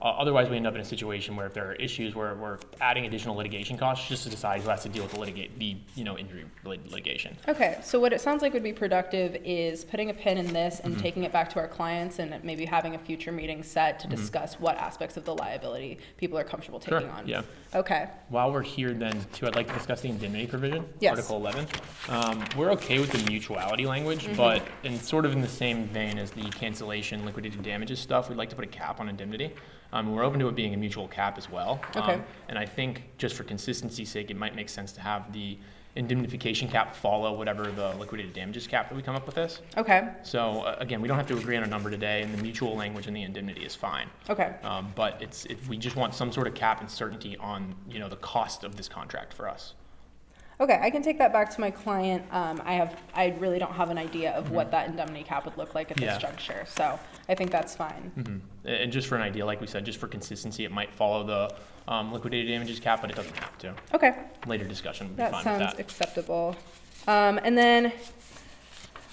Otherwise, we end up in a situation where if there are issues where we're adding additional litigation costs just to decide who has to deal with the injury-related litigation. Okay, so what it sounds like would be productive is putting a pin in this and taking it back to our clients and maybe having a future meeting set to discuss what aspects of the liability people are comfortable taking on. Yeah. Okay. While we're here then, too, I'd like to discuss the indemnity provision, Yes. Article 11. We're okay with the mutuality language, but in sort of in the same vein as the cancellation, liquidated damages stuff, we'd like to put a cap on indemnity. We're open to it being a mutual cap as well. Okay. And I think just for consistency's sake, it might make sense to have the indemnification cap follow whatever the liquidated damages cap that we come up with is. Okay. So again, we don't have to agree on a number today, and the mutual language in the indemnity is fine. Okay. But we just want some sort of cap and certainty on the cost of this contract for us. Okay, I can take that back to my client. I really don't have an idea of what that indemnity cap would look like at this juncture, so I think that's fine. And just for an idea, like we said, just for consistency, it might follow the liquidated damages cap, but it doesn't have to. Okay. Later discussion would be That fine sounds with that. acceptable. And then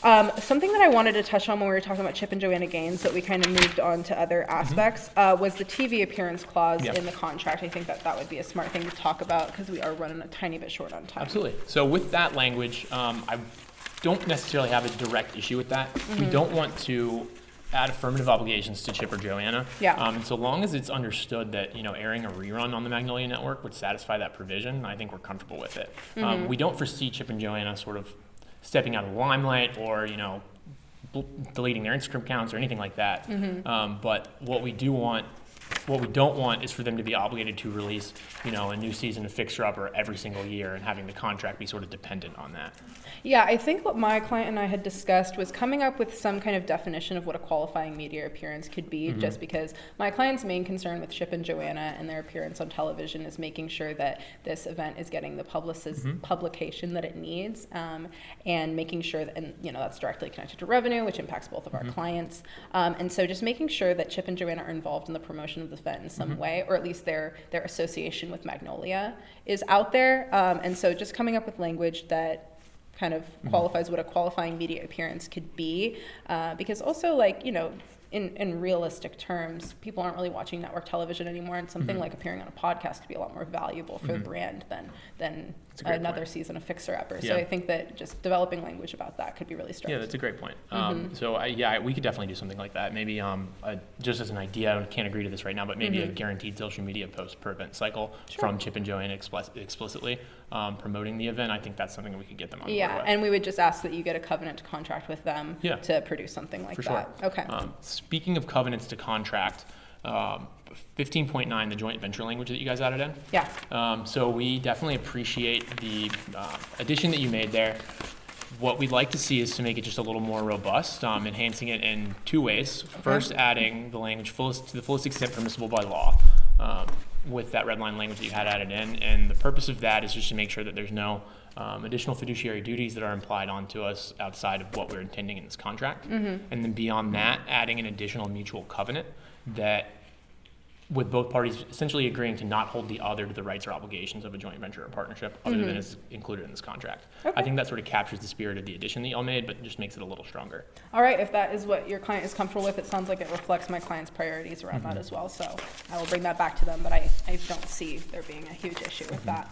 something that I wanted to touch on when we were talking about Chip and Joanna Gaines that we kind of moved on to other aspects was the TV appearance clause in the contract. I think that would be a smart thing to talk about because we are running a tiny bit short on time. Absolutely. So with that language, I don't necessarily have a direct issue with that. We don't want to add affirmative obligations to Chip or Joanna. Yeah. So long as it's understood that airing a rerun on the Magnolia Network would satisfy that provision, I think we're comfortable with it. We don't foresee Chip and Joanna sort of stepping out of the limelight or deleting their Instagram accounts or anything like that. But what we do want what we don't want is for them to be obligated to release, a new season of Fixer Upper every single year and having the contract be sort of dependent on that. Yeah, I think what my client and I had discussed was coming up with some kind of definition of what a qualifying media appearance could be, just because my client's main concern with Chip and Joanna and their appearance on television is making sure that this event is getting the publication that it needs, and making sure that, and that's directly connected to revenue, which impacts both of our clients. And so just making sure that Chip and Joanna are involved in the promotion of the event in some way, or at least their association with Magnolia is out there. And so just coming up with language that kind of qualifies what a qualifying media appearance could be, because also in realistic terms, people aren't really watching network television anymore, and something like appearing on a podcast could be a lot more valuable for the brand than another season of Fixer Upper. So I think that just developing language about that could be really strong. Yeah, that's a great point. We could definitely do something like that. Maybe just as an idea, I can't agree to this right now, but maybe a guaranteed social media post per event cycle from Chip and Joanna explicitly promoting the event. I think that's something that we could get them on board with. And we would just ask that you get a covenant to contract with them to produce something like that. Sure. Okay. Speaking of covenants to contract, 15.9, the joint venture language that you guys added in. Yeah. So we definitely appreciate the addition that you made there. What we'd like to see is to make it just a little more robust, enhancing it in two ways. First, adding the language to the fullest extent permissible by law, with that red line language that you had added in. And the purpose of that is just to make sure that there's no additional fiduciary duties that are implied onto us outside of what we're intending in this contract. And then beyond that, adding an additional mutual covenant that, with both parties essentially agreeing to not hold the other to the rights or obligations of a joint venture or partnership other than is included in this contract. Okay. I think that sort of captures the spirit of the addition that y'all made, but just makes it a little stronger. All right, if that is what your client is comfortable with, it sounds like it reflects my client's priorities around that as well. So I will bring that back to them, but I don't see there being a huge issue with that.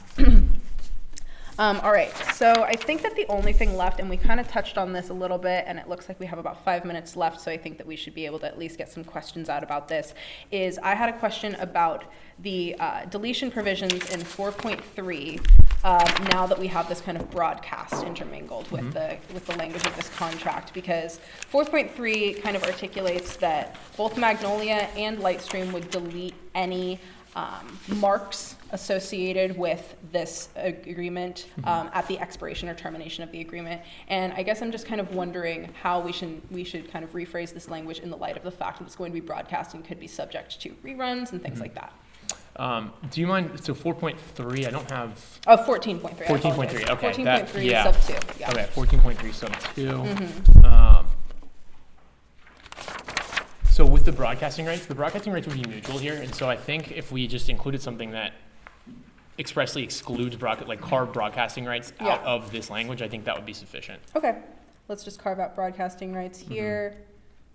All right, so I think that the only thing left, and we kind of touched on this a little bit, and it looks like we have about 5 minutes left, so I think that we should be able to at least get some questions out about this, is I had a question about the deletion provisions in 4.3, now that we have this kind of broadcast intermingled with the language of this contract, because 4.3 kind of articulates that both Magnolia and Lightstream would delete any marks associated with this agreement at the expiration or termination of the agreement. And I guess I'm just kind of wondering how we should kind of rephrase this language in the light of the fact that it's going to be broadcast and could be subject to reruns and things like that. Do you mind, so 4.3, I don't have... Oh, 14.3. 14.3, okay. 14.3 sub 2. Yeah. Okay, 14.3 sub 2. So with the broadcasting rights would be mutual here, and so I think if we just included something that expressly excludes carve broadcasting rights out of this language, I think that would be sufficient. Okay, let's just carve out broadcasting rights here.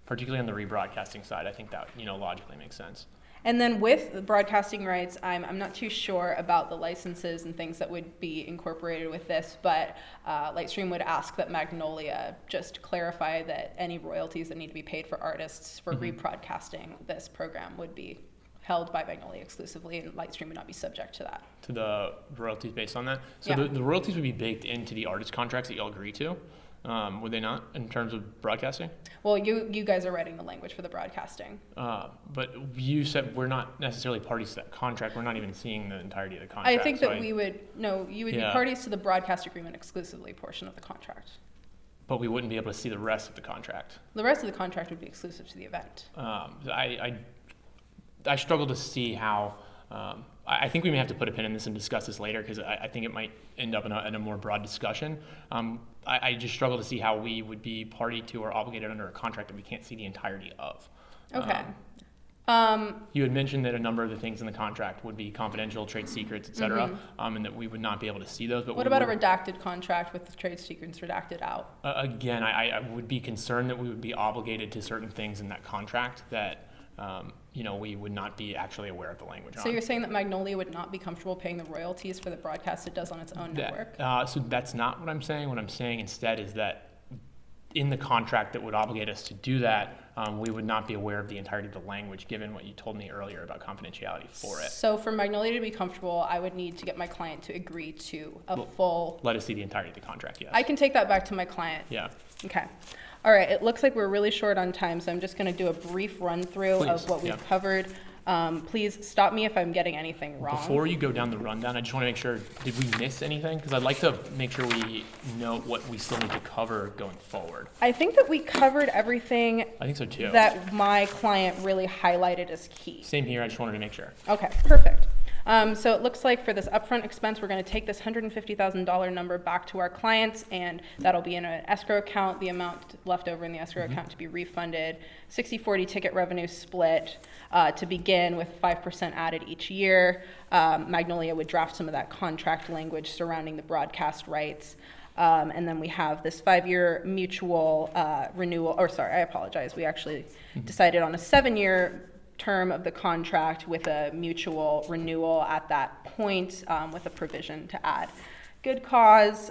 Particularly on the rebroadcasting side, I think that logically makes sense. And then with the broadcasting rights, I'm not too sure about the licenses and things that would be incorporated with this, but Lightstream would ask that Magnolia just clarify that any royalties that need to be paid for artists for rebroadcasting this program would be held by Magnolia exclusively, and Lightstream would not be subject to that. To the royalties based on that? So the royalties would be baked into the artist contracts that y'all agree to? Would they not, in terms of broadcasting? Well, you guys are writing the language for the broadcasting. But you said we're not necessarily parties to that contract. We're not even seeing the entirety of the contract. I think that you would be parties to the broadcast agreement exclusively portion of the contract. But we wouldn't be able to see the rest of the contract. The rest of the contract would be exclusive to the event. I struggle to see how... I think we may have to put a pin in this and discuss this later, because I think it might end up in a more broad discussion. I just struggle to see how we would be party to or obligated under a contract that we can't see the entirety of. Okay. You had mentioned that a number of the things in the contract would be confidential, trade secrets, et cetera, and that we would not be able to see those. But what about a redacted contract with the trade secrets redacted out? Again, I would be concerned that we would be obligated to certain things in that contract that we would not be actually aware of the language on. So you're saying that Magnolia would not be comfortable paying the royalties for the broadcast it does on its own network? So that's not what I'm saying. What I'm saying instead is that in the contract that would obligate us to do that, we would not be aware of the entirety of the language, given what you told me earlier about confidentiality for it. So for Magnolia to be comfortable, I would need to get my client to agree to full... Let us see the entirety of the contract, yes. I can take that back to my client. Yeah. Okay. All right, it looks like we're really short on time, so I'm just going to do a brief run-through of what we've covered. Please stop me if I'm getting anything wrong. Before you go down the rundown, I just want to make sure, did we miss anything? Because I'd like to make sure we know what we still need to cover going forward. I think that we covered everything I think so too. that my client really highlighted as key. Same here, I just wanted to make sure. Okay, perfect. So it looks like for this upfront expense, we're going to take this $150,000 number back to our clients, and that'll be in an escrow account, the amount left over in the escrow account to be refunded, 60-40 ticket revenue split to begin with 5% added each year. Magnolia would draft some of that contract language surrounding the broadcast rights. And then we have this 5-year mutual renewal, or sorry, I apologize. We actually decided on a 7-year term of the contract with a mutual renewal at that point with a provision to add good cause,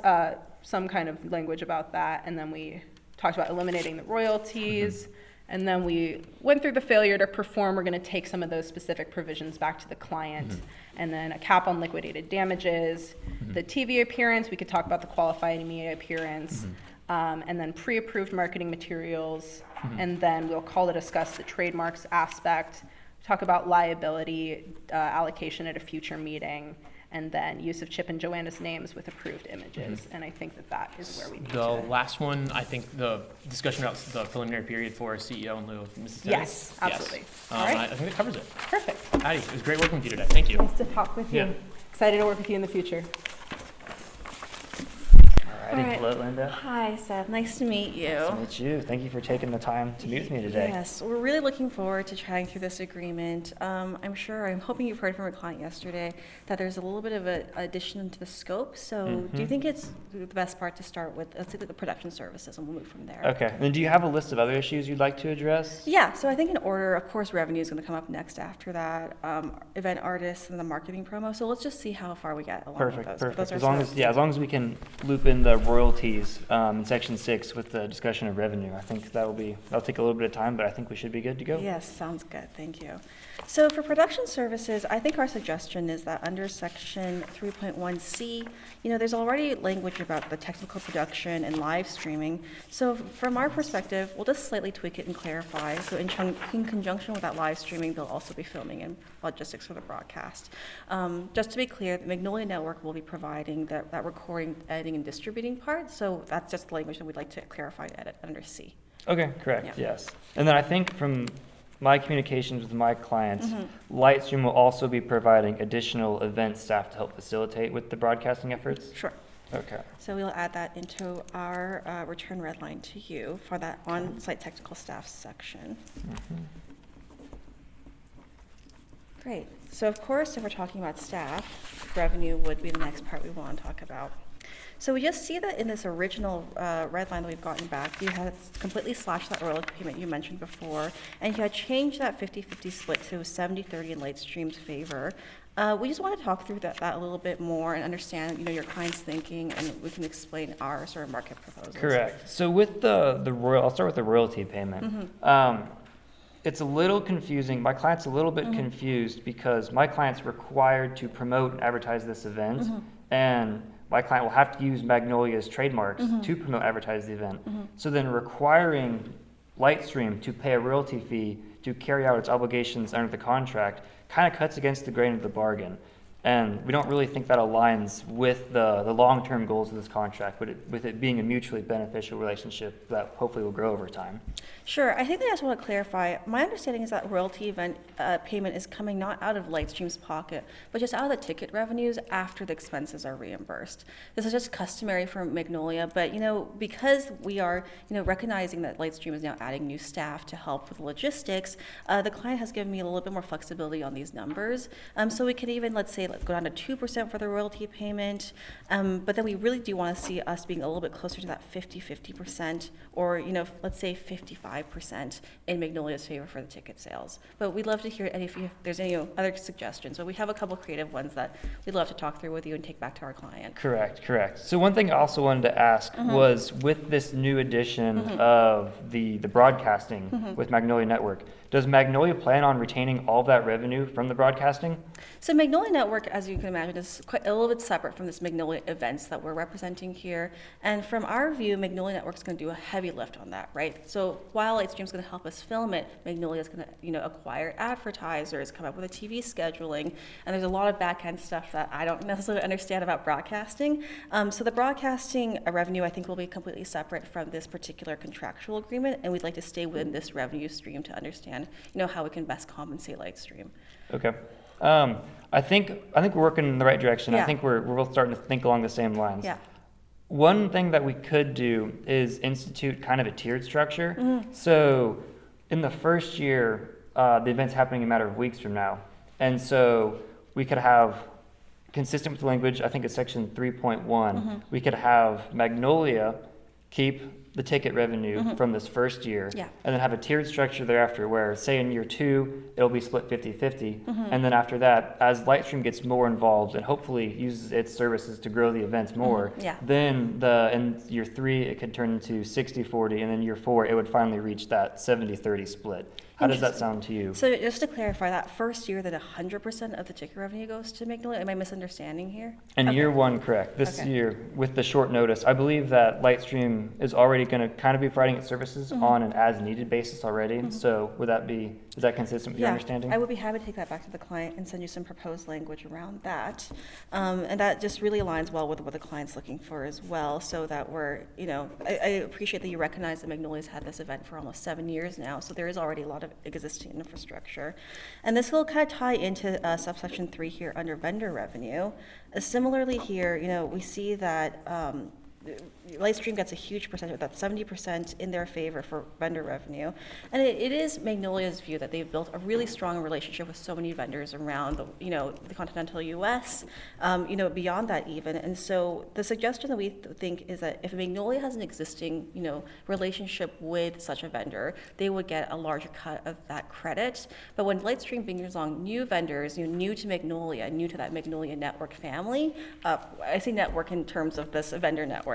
some kind of language about that. And then we talked about eliminating the royalties. And then we went through the failure to perform. We're going to take some of those specific provisions back to the client. And then a cap on liquidated damages. The TV appearance, we could talk about the qualified media appearance. And then pre-approved marketing materials. And then we'll call to discuss the trademarks aspect, talk about liability allocation at a future meeting, and then use of Chip and Joanna's names with approved images. And I think that that is where we need The to. last one, I think the discussion about the preliminary period for CEO in lieu of Mrs. Teddy. Yes, absolutely. All right. I think that covers it. Perfect. Addie, it was great working with you today. Thank you. Nice to talk with you. Yeah. Excited to work with you in the future. All right. Hello, Linda. Hi, Seth. Nice to meet you. Nice to meet you. Thank you for taking the time to meet with me today. Yes, we're really looking forward to chatting through this agreement. I'm hoping you've heard from our client yesterday that there's a little bit of an addition to the scope. So do you think it's the best part to start with, let's say, the production services, and we'll move from there? Okay. And then do you have a list of other issues you'd like to address? Yeah, so I think in order, of course, revenue is going to come up next after that, event artists and the marketing promo. So let's just see how far we get along with those. Perfect. Those are As long as we can loop in the royalties in section 6 with the discussion of revenue, I think that'll take a little bit of time, but I think we should be good to go. Yes, sounds good. Thank you. So for production services, I think our suggestion is that under section 3.1C, there's already language about the technical production and live streaming. So from our perspective, we'll just slightly tweak it and clarify. So in conjunction with that live streaming, they'll also be filming and logistics for the broadcast. Just to be clear, the Magnolia Network will be providing that recording, editing, and distributing part. So that's just the language that we'd like to clarify and edit under C. Okay, correct, Yeah. yes. And then I think from my communications with my clients, Lightstream will also be providing additional event staff to help facilitate with the broadcasting efforts? Sure. Okay. So we'll add that into our return red line to you for that on-site technical staff section. Great. So of course, if we're talking about staff, revenue would be the next part we want to talk about. So we just see that in this original red line that we've gotten back, you had completely slashed that royalty payment you mentioned before, and you had changed that 50-50 split to 70-30 in Lightstream's favor. We just want to talk through that a little bit more and understand, your client's thinking, and we can explain our sort of market proposals. Correct. So with I'll start with the royalty payment. It's a little confusing. My client's a little bit confused because my client's required to promote and advertise this event, and my client will have to use Magnolia's trademarks to promote and advertise the event. So then requiring Lightstream to pay a royalty fee to carry out its obligations under the contract kind of cuts against the grain of the bargain. And we don't really think that aligns with the long-term goals of this contract, with it being a mutually beneficial relationship that hopefully will grow over time. Sure. I think I just want to clarify. My understanding is that royalty event payment is coming not out of Lightstream's pocket, but just out of the ticket revenues after the expenses are reimbursed. This is just customary for Magnolia, but because we are recognizing that Lightstream is now adding new staff to help with logistics, the client has given me a little bit more flexibility on these numbers. So we could even, let's say, go down to 2% for the royalty payment, but then we really do want to see us being a little bit closer to that 50% or let's say 55% in Magnolia's favor for the ticket sales. But we'd love to hear if there's any other suggestions. But we have a couple creative ones that we'd love to talk through with you and take back to our client. Correct. So one thing I also wanted to ask was, with this new addition of the broadcasting with Magnolia Network, does Magnolia plan on retaining all of that revenue from the broadcasting? So Magnolia Network Network, as you can imagine, is quite a little bit separate from this Magnolia events that we're representing here. And from our view, Magnolia Network is going to do a heavy lift on that, right? So while Lightstream is going to help us film it, Magnolia is going to, acquire advertisers, come up with a TV scheduling, and there's a lot of back-end stuff that I don't necessarily understand about broadcasting. So the broadcasting revenue, I think, will be completely separate from this particular contractual agreement, and we'd like to stay within this revenue stream to understand, how we can best compensate Lightstream. Okay. I think we're working in the right direction. Yeah. I think we're both starting to think along the same lines. Yeah. One thing that we could do is institute kind of a tiered structure. Mm-hmm. So in the first year, the event's happening in a matter of weeks from now. And so we could have, consistent with the language, I think it's section 3.1, we could have Magnolia keep the ticket revenue from this first year, Yeah. and then have a tiered structure thereafter where, say in year 2, it'll be split 50-50, and then after that, as Lightstream gets more involved and hopefully uses its services to grow the events more, Yeah. then in year 3, it could turn into 60-40, and then year 4, it would finally reach that 70-30 split. How does that sound to you? So just to clarify, that first year that 100% of the ticket revenue goes to Magnolia, am I misunderstanding here? And Okay. year 1, correct. This Okay. year, with the short notice, I believe that Lightstream is already going to kind of be providing its services on an as-needed basis already. So is that consistent with your understanding? I would be happy to take that back to the client and send you some proposed language around that. And that just really aligns well with what the client's looking for as well, so that we're, I appreciate that you recognize that Magnolia's had this event for almost 7 years now, so there is already a lot of existing infrastructure. And this will kind of tie into subsection 3 here under vendor revenue. Similarly here, we see that Lightstream gets a huge percentage, that's 70% in their favor for vendor revenue. And it is Magnolia's view that they've built a really strong relationship with so many vendors around the continental US, beyond that even. And so the suggestion that we think is that if Magnolia has an existing, relationship with such a vendor, they would get a larger cut of that credit. But when Lightstream brings along new vendors, new to Magnolia, new to that Magnolia network family, I say network in terms of this vendor network,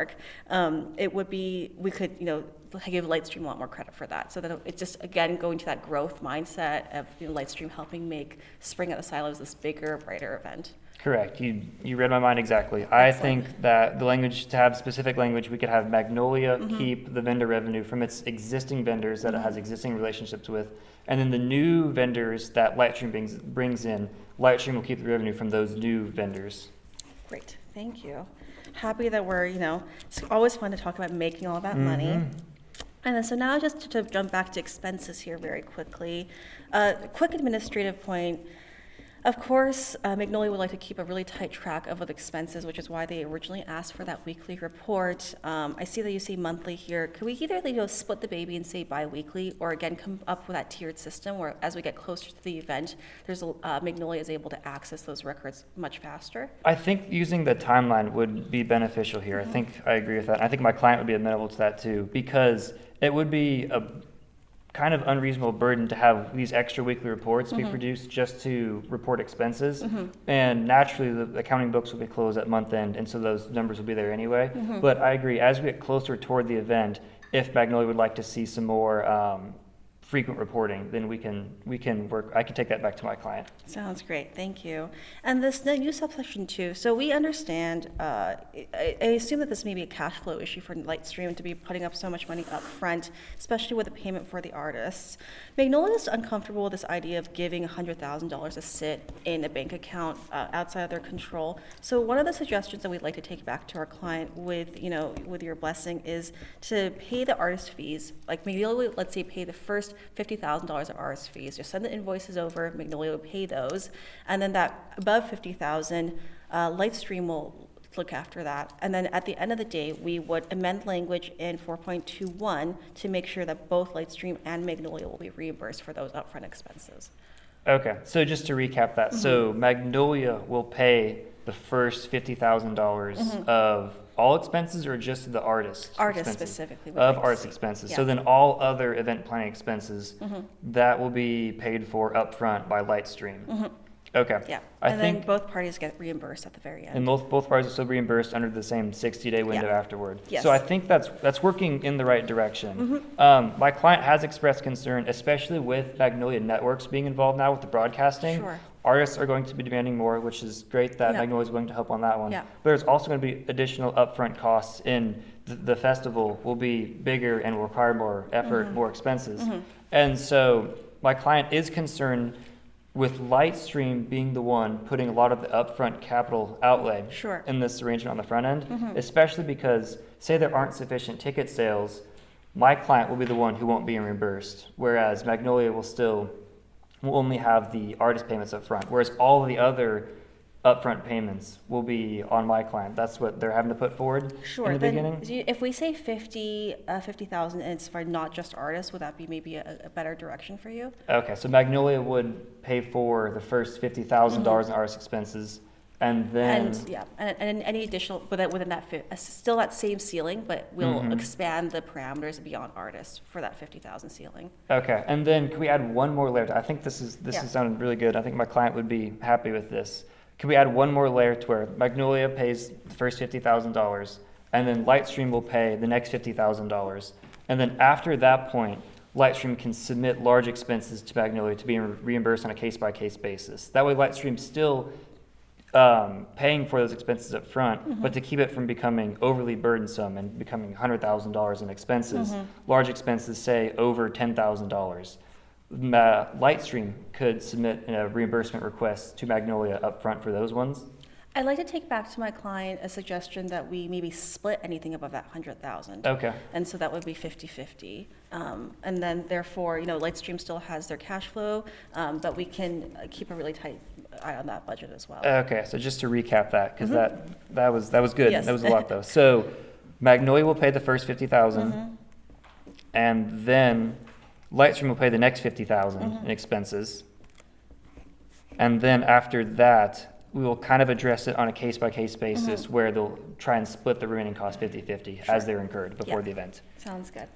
it would be, we could, give Lightstream a lot more credit for that. So that it's just, again, going to that growth mindset of Lightstream helping make Spring at the Silos this bigger, brighter event. Correct. You read my mind exactly. I think that the language, to have specific language, we could have Magnolia keep the vendor revenue from its existing vendors that it has existing relationships with, and then the new vendors that Lightstream brings in, Lightstream will keep the revenue from those new vendors. Great, thank you. Happy that we're, it's always fun to talk about making all that money. And then, so now just to jump back to expenses here very quickly. Quick administrative point. Of course, Magnolia would like to keep a really tight track of the expenses, which is why they originally asked for that weekly report. I see that you say monthly here. Could we either split the baby and say bi-weekly, or again come up with that tiered system where as we get closer to the event, Magnolia is able to access those records much faster? I think using the timeline would be beneficial here. I agree with that. I think my client would be amenable to that too, because it would be a kind of unreasonable burden to have these extra weekly reports be produced just to report expenses. And naturally, the accounting books will be closed at month end, and so those numbers will be there anyway. But I agree, as we get closer toward the event, if Magnolia would like to see some more frequent reporting, then we can work. I can take that back to my client. Sounds great, thank you. And the new subsection 2. So we understand. I assume that this may be a cash flow issue for Lightstream to be putting up so much money up front, especially with the payment for the artists. Magnolia is uncomfortable with this idea of giving $100,000 to sit in a bank account outside of their control. So one of the suggestions that we'd like to take back to our client with your blessing is to pay the artist fees. Like Magnolia, let's say, pay the first $50,000 of artist fees. Just send the invoices over, Magnolia will pay those, and then that above $50,000, Lightstream will look after that. And then at the end of the day, we would amend language in 4.21 to make sure that both Lightstream and Magnolia will be reimbursed for those upfront expenses. Okay, so just to recap that, so Magnolia will pay the first $50,000 of all expenses, or just the artist Artists expenses? specifically. Of artist expenses. Yeah. So then all other event planning expenses, that will be paid for upfront by Lightstream. Okay. Yeah, I and think, then both parties get reimbursed at the very end. and both parties are still reimbursed under the same 60-day window Yeah. afterward. Yes. So I think that's working in the right direction. My client has expressed concern, especially with Magnolia Networks being involved now with the broadcasting. Sure. artists are going to be demanding more, which is great that Yeah. Magnolia is willing to help on that one. Yeah. But there's also going to be additional upfront costs in the festival will be bigger and will require more effort, more expenses. And so my client is concerned with Lightstream being the one putting a lot of the upfront capital outlay Sure. in this arrangement on the front end, especially because say there aren't sufficient ticket sales, my client will be the one who won't be reimbursed, whereas Magnolia will only have the artist payments up front, whereas all of the other upfront payments will be on my client. That's what they're having to put forward Sure. in the Then beginning. if we say 50,000 and it's for not just artists, would that be maybe a better direction for you? Okay, so Magnolia would pay for the first $50,000 in artist expenses, and then And any additional, within that, still that same ceiling, but we'll expand the parameters beyond artists for that 50,000 ceiling. okay, and then can we add one more layer? I think this Yeah. is sounding really good. I think my client would be happy with this. Can we add one more layer to where Magnolia pays the first $50,000, and then Lightstream will pay the next $50,000, and then after that point, Lightstream can submit large expenses to Magnolia to be reimbursed on a case-by-case basis. That way, Lightstream's still paying for those expenses up front, but to keep it from becoming overly burdensome and becoming $100,000 in expenses, large expenses, say over $10,000. Lightstream could submit a reimbursement request to Magnolia up front for those ones. I'd like to take back to my client a suggestion that we maybe split anything above that 100,000. Okay. And so that would be 50-50. And then therefore, Lightstream still has their cash flow, but we can keep a really tight eye on that budget as well. Okay, so just to recap that, because that was good. Yes. That was a lot though. So Magnolia will pay the first 50,000, and then Lightstream will pay the next 50,000 in expenses, and then after that, we will kind of address it on a case-by-case basis where they'll try and split the remaining cost 50-50 as they're incurred before Yeah. the event. Sounds good.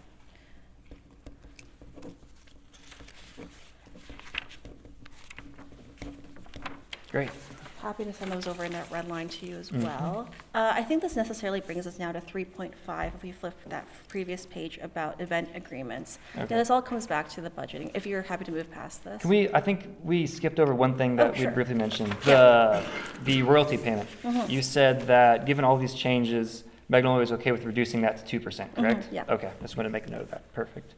Great. Happy to send those over in that red line to you as well. I think this necessarily brings us now to 3.5, if we flip that previous page about event agreements. Okay. Now, this all comes back to the budgeting, if you're happy to move past this. I think we skipped over one thing that we sure. briefly mentioned, the royalty payment. You said that given all these changes, Magnolia was okay with reducing that to 2%, correct? Yeah. Okay, I just want to make a note of that. Perfect.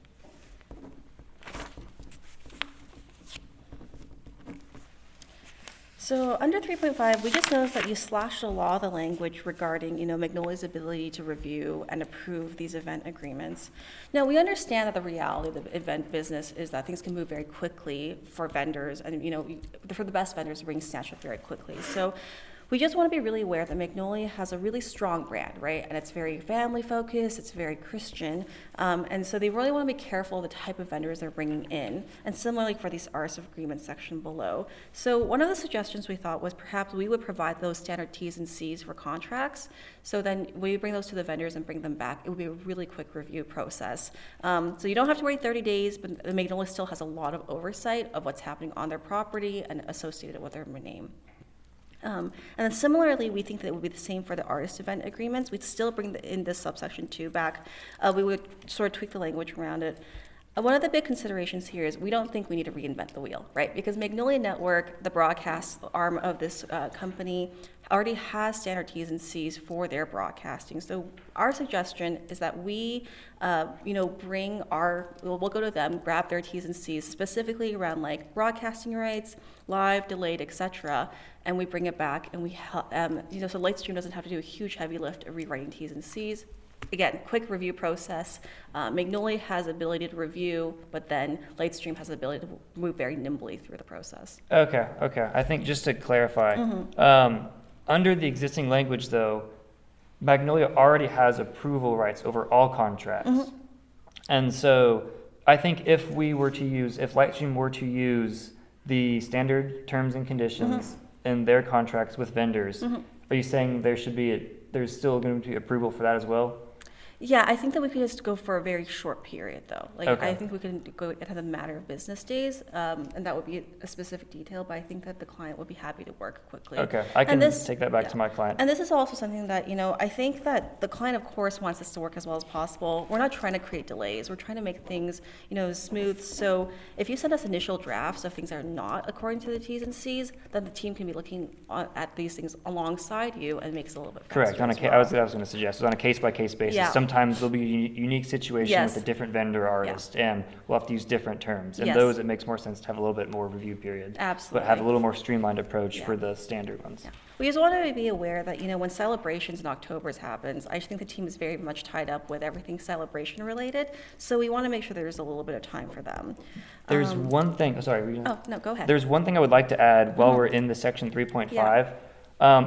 So under 3.5, we just noticed that you slashed a lot of the language regarding, Magnolia's ability to review and approve these event agreements. Now, we understand that the reality of the event business is that things can move very quickly for vendors, and, for the best vendors, bring snatch up very quickly. So we just want to be really aware that Magnolia has a really strong brand, right? And it's very family focused, it's very Christian. And so they really want to be careful of the type of vendors they're bringing in. And similarly for these artist agreements section below. So one of the suggestions we thought was perhaps we would provide those standard T's and C's for contracts. So then we bring those to the vendors and bring them back. It would be a really quick review process. So you don't have to wait 30 days, but Magnolia still has a lot of oversight of what's happening on their property and associated with their name. And then similarly, we think that it would be the same for the artist event agreements. We'd still bring in this subsection 2 back. We would sort of tweak the language around it. One of the big considerations here is we don't think we need to reinvent the wheel, right? Because Magnolia Network, the broadcast arm of this company, already has standard T's and C's for their broadcasting. So our suggestion is that we, we'll go to them, grab their T's and C's specifically around like broadcasting rights, live, delayed, etc., and we bring it back, and so Lightstream doesn't have to do a huge heavy lift of rewriting T's and C's. Again, quick review process. Magnolia has the ability to review, but then Lightstream has the ability to move very nimbly through the process. Okay. I think just to clarify, under the existing language though, Magnolia already has approval rights over all contracts. And so I think if Lightstream were to use the standard terms and conditions in their contracts with vendors, are you saying there's still going to be approval for that as well? Yeah, I think that we could just go for a very short period, though. Like, Okay. I think we can go at a matter of business days, and that would be a specific detail, but I think that the client would be happy to work quickly. Okay, I can And this- take that back yeah. to my client. And this is also something that, I think that the client, of course, wants this to work as well as possible. We're not trying to create delays. We're trying to make things, smooth. So if you send us initial drafts of things that are not according to the T's and C's, then the team can be looking at these things alongside you and makes it a little bit faster. Correct. as well. I was going to suggest, on a case-by-case basis. Yeah. Sometimes there'll be a unique situation Yes. with a different vendor artist, and we'll have to use different terms. And Yes. those, it makes more sense to have a little bit more review period. Absolutely. But have a little more streamlined approach Yeah. for the standard ones. Yeah. We just want to be aware that, when celebrations in October happens, I think the team is very much tied up with everything celebration related. So we want to make sure there's a little bit of time for them. There's one thing, sorry. were you gonna- Oh, no, go ahead. There's one thing I would like to add while we're in the section 3.5.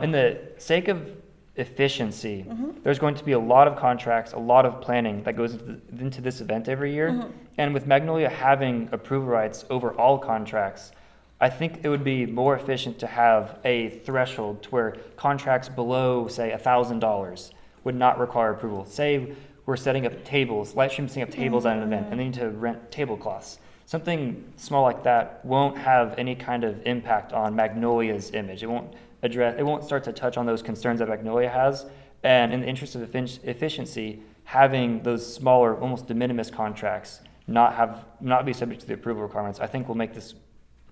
In the sake of efficiency, there's going to be a lot of contracts, a lot of planning that goes into this event every year. And with Magnolia having approval rights over all contracts, I think it would be more efficient to have a threshold to where contracts below, say, $1,000 would not require approval. Say we're setting up tables, Lightstream's setting up tables at an event, and they need to rent tablecloths. Something small like that won't have any kind of impact on Magnolia's image. It won't start to touch on those concerns that Magnolia has. And in the interest of efficiency, having those smaller, almost de minimis contracts not be subject to the approval requirements, I think will make this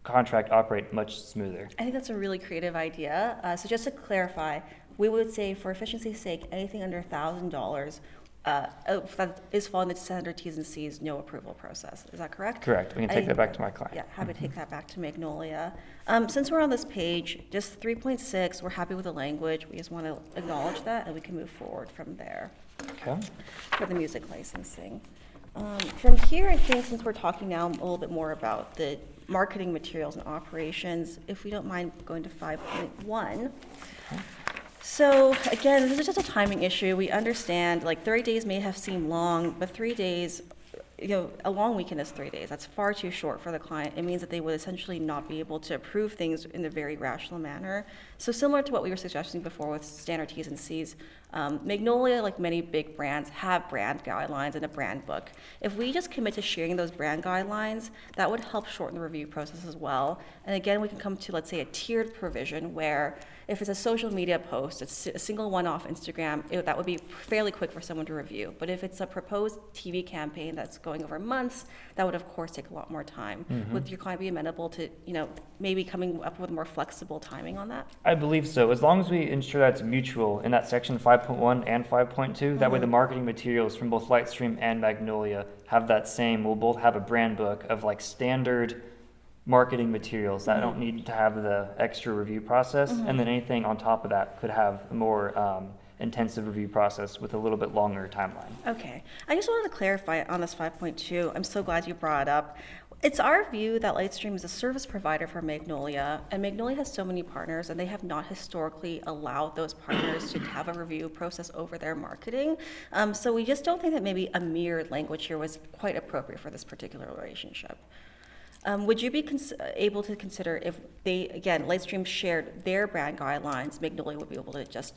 contract operate much smoother. I think that's a really creative idea. So just to clarify, we would say for efficiency's sake, anything under $1,000 that is following the standard T's and C's, no approval process. Is that correct? Correct. We can take that back to my client. Yeah, happy to take that back to Magnolia. Since we're on this page, just 3.6, we're happy with the language. We just want to acknowledge that, and we can move forward from there Okay. for the music licensing. From here, I think since we're talking now a little bit more about the marketing materials and operations, if we don't mind going to 5.1. So again, this is just a timing issue. We understand, like 30 days may have seemed long, but 3 days, a long weekend is 3 days. That's far too short for the client. It means that they would essentially not be able to approve things in a very rational manner. So similar to what we were suggesting before with standard T's and C's, Magnolia, like many big brands, have brand guidelines and a brand book. If we just commit to sharing those brand guidelines, that would help shorten the review process as well. And again, we can come to, let's say, a tiered provision where if it's a social media post, it's a single one-off Instagram, that would be fairly quick for someone to review. But if it's a proposed TV campaign that's going over months, that would of course take a lot more time. Would your client be amenable to, maybe coming up with more flexible timing on that? I believe so. As long as we ensure that it's mutual in that section 5.1 and 5.2, that way the marketing materials from both Lightstream and Magnolia have that same, we'll both have a brand book of like standard marketing materials that don't need to have the extra review process, and then anything on top of that could have a more intensive review process with a little bit longer timeline. Okay. I just wanted to clarify on this 5.2. I'm so glad you brought it up. It's our view that Lightstream is a service provider for Magnolia, and Magnolia has so many partners, and they have not historically allowed those partners to have a review process over their marketing. So we just don't think that maybe a mirrored language here was quite appropriate for this particular relationship. Would you be able to consider if they, again, Lightstream shared their brand guidelines, Magnolia would be able to just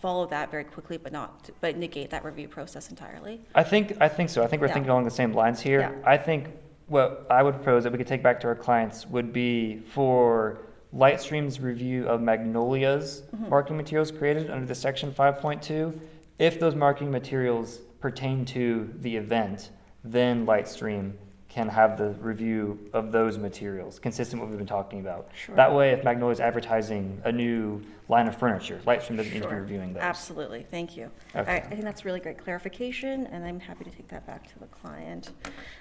follow that very quickly, but negate that review process entirely? I think so. I think we're Yeah. thinking along the same lines here. Yeah. I think what I would propose that we could take back to our clients would be for Lightstream's review of Magnolia's marketing materials created under the section 5.2. If those marketing materials pertain to the event, then Lightstream can have the review of those materials, consistent with what we've been talking about. Sure. That way, if Magnolia is advertising a new line of furniture, Lightstream doesn't need to be reviewing those. Absolutely, thank you. Okay. All right, I think that's really great clarification, and I'm happy to take that back to the client.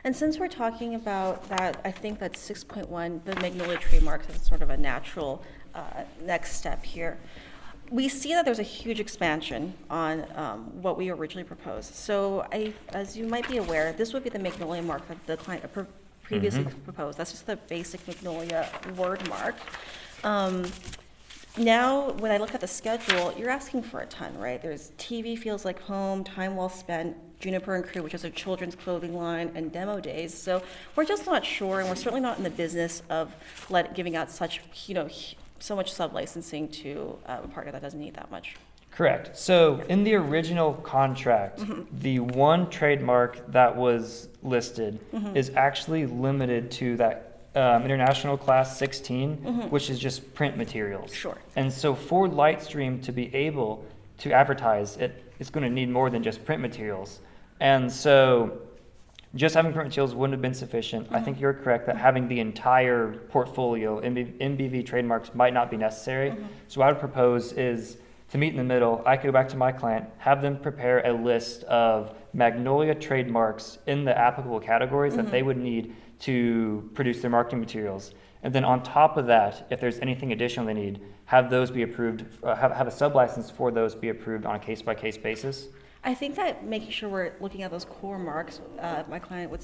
And since we're talking about that, I think that 6.1, the Magnolia trademarks, is sort of a natural next step here. We see that there's a huge expansion on what we originally proposed. So as you might be aware, this would be the Magnolia mark that the client previously proposed. That's just the basic Magnolia word mark. Now, when I look at the schedule, you're asking for a ton, right? There's TV Feels Like Home, Time Well Spent, Juniper and Crew, which is a children's clothing line, and demo days. So we're just not sure, and we're certainly not in the business of giving out such, so much sub-licensing to a partner that doesn't need that much. Correct. So in the original contract, the one trademark that was listed is actually limited to that International Class 16, which is just print materials. Sure. And so for Lightstream to be able to advertise, it's going to need more than just print materials. And so just having print materials wouldn't have been sufficient. I think you're correct that having the entire portfolio, MBV trademarks, might not be necessary. So what I would propose is to meet in the middle. I could go back to my client, have them prepare a list of Magnolia trademarks in the applicable categories that they would need to produce their marketing materials. And then on top of that, if there's anything additional they need, have those be approved, have a sub-license for those be approved on a case-by-case basis. I think that making sure we're looking at those core marks, my client would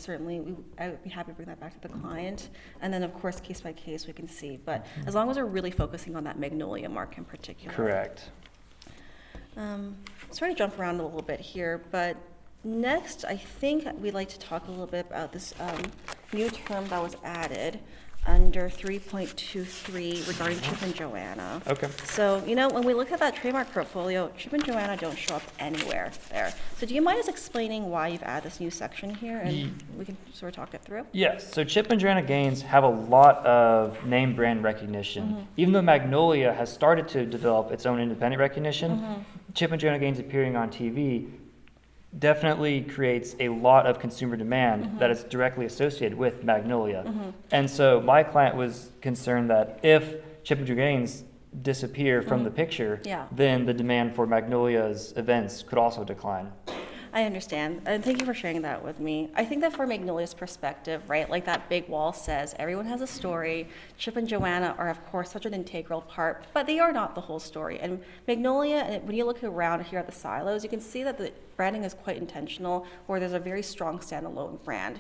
I would be happy to bring that back to the client. And then, of course, case by case, we can see. But as long as we're really focusing on that Magnolia mark in particular. Correct. Sorry to jump around a little bit here, but next, I think we'd like to talk a little bit about this new term that was added under 3.23 regarding Chip and Joanna. Okay. So, when we look at that trademark portfolio, Chip and Joanna don't show up anywhere there. So do you mind just explaining why you've added this new section here, and we can sort of talk it through? Yes, so Chip and Joanna Gaines have a lot of name brand recognition. Even though Magnolia has started to develop its own independent recognition, Chip and Joanna Gaines appearing on TV definitely creates a lot of consumer demand that is directly associated with Magnolia. And so my client was concerned that if Chip and Joanna Gaines disappear from the picture, then the demand for Magnolia's events could also decline. I understand, and thank you for sharing that with me. I think that from Magnolia's perspective, right, like that big wall says, everyone has a story. Chip and Joanna are, of course, such an integral part, but they are not the whole story. And Magnolia, when you look around here at the silos, you can see that the branding is quite intentional, where there's a very strong standalone brand.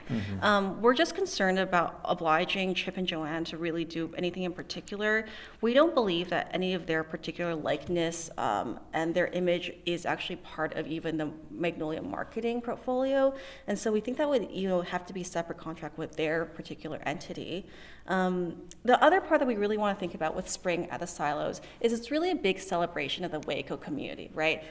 We're just concerned about obliging Chip and Joanna to really do anything in particular. We don't believe that any of their particular likeness and their image is actually part of even the Magnolia marketing portfolio, and so we think that would have to be a separate contract with their particular entity. The other part that we really want to think about with Spring at the Silos is it's really a big celebration of the Waco community, right?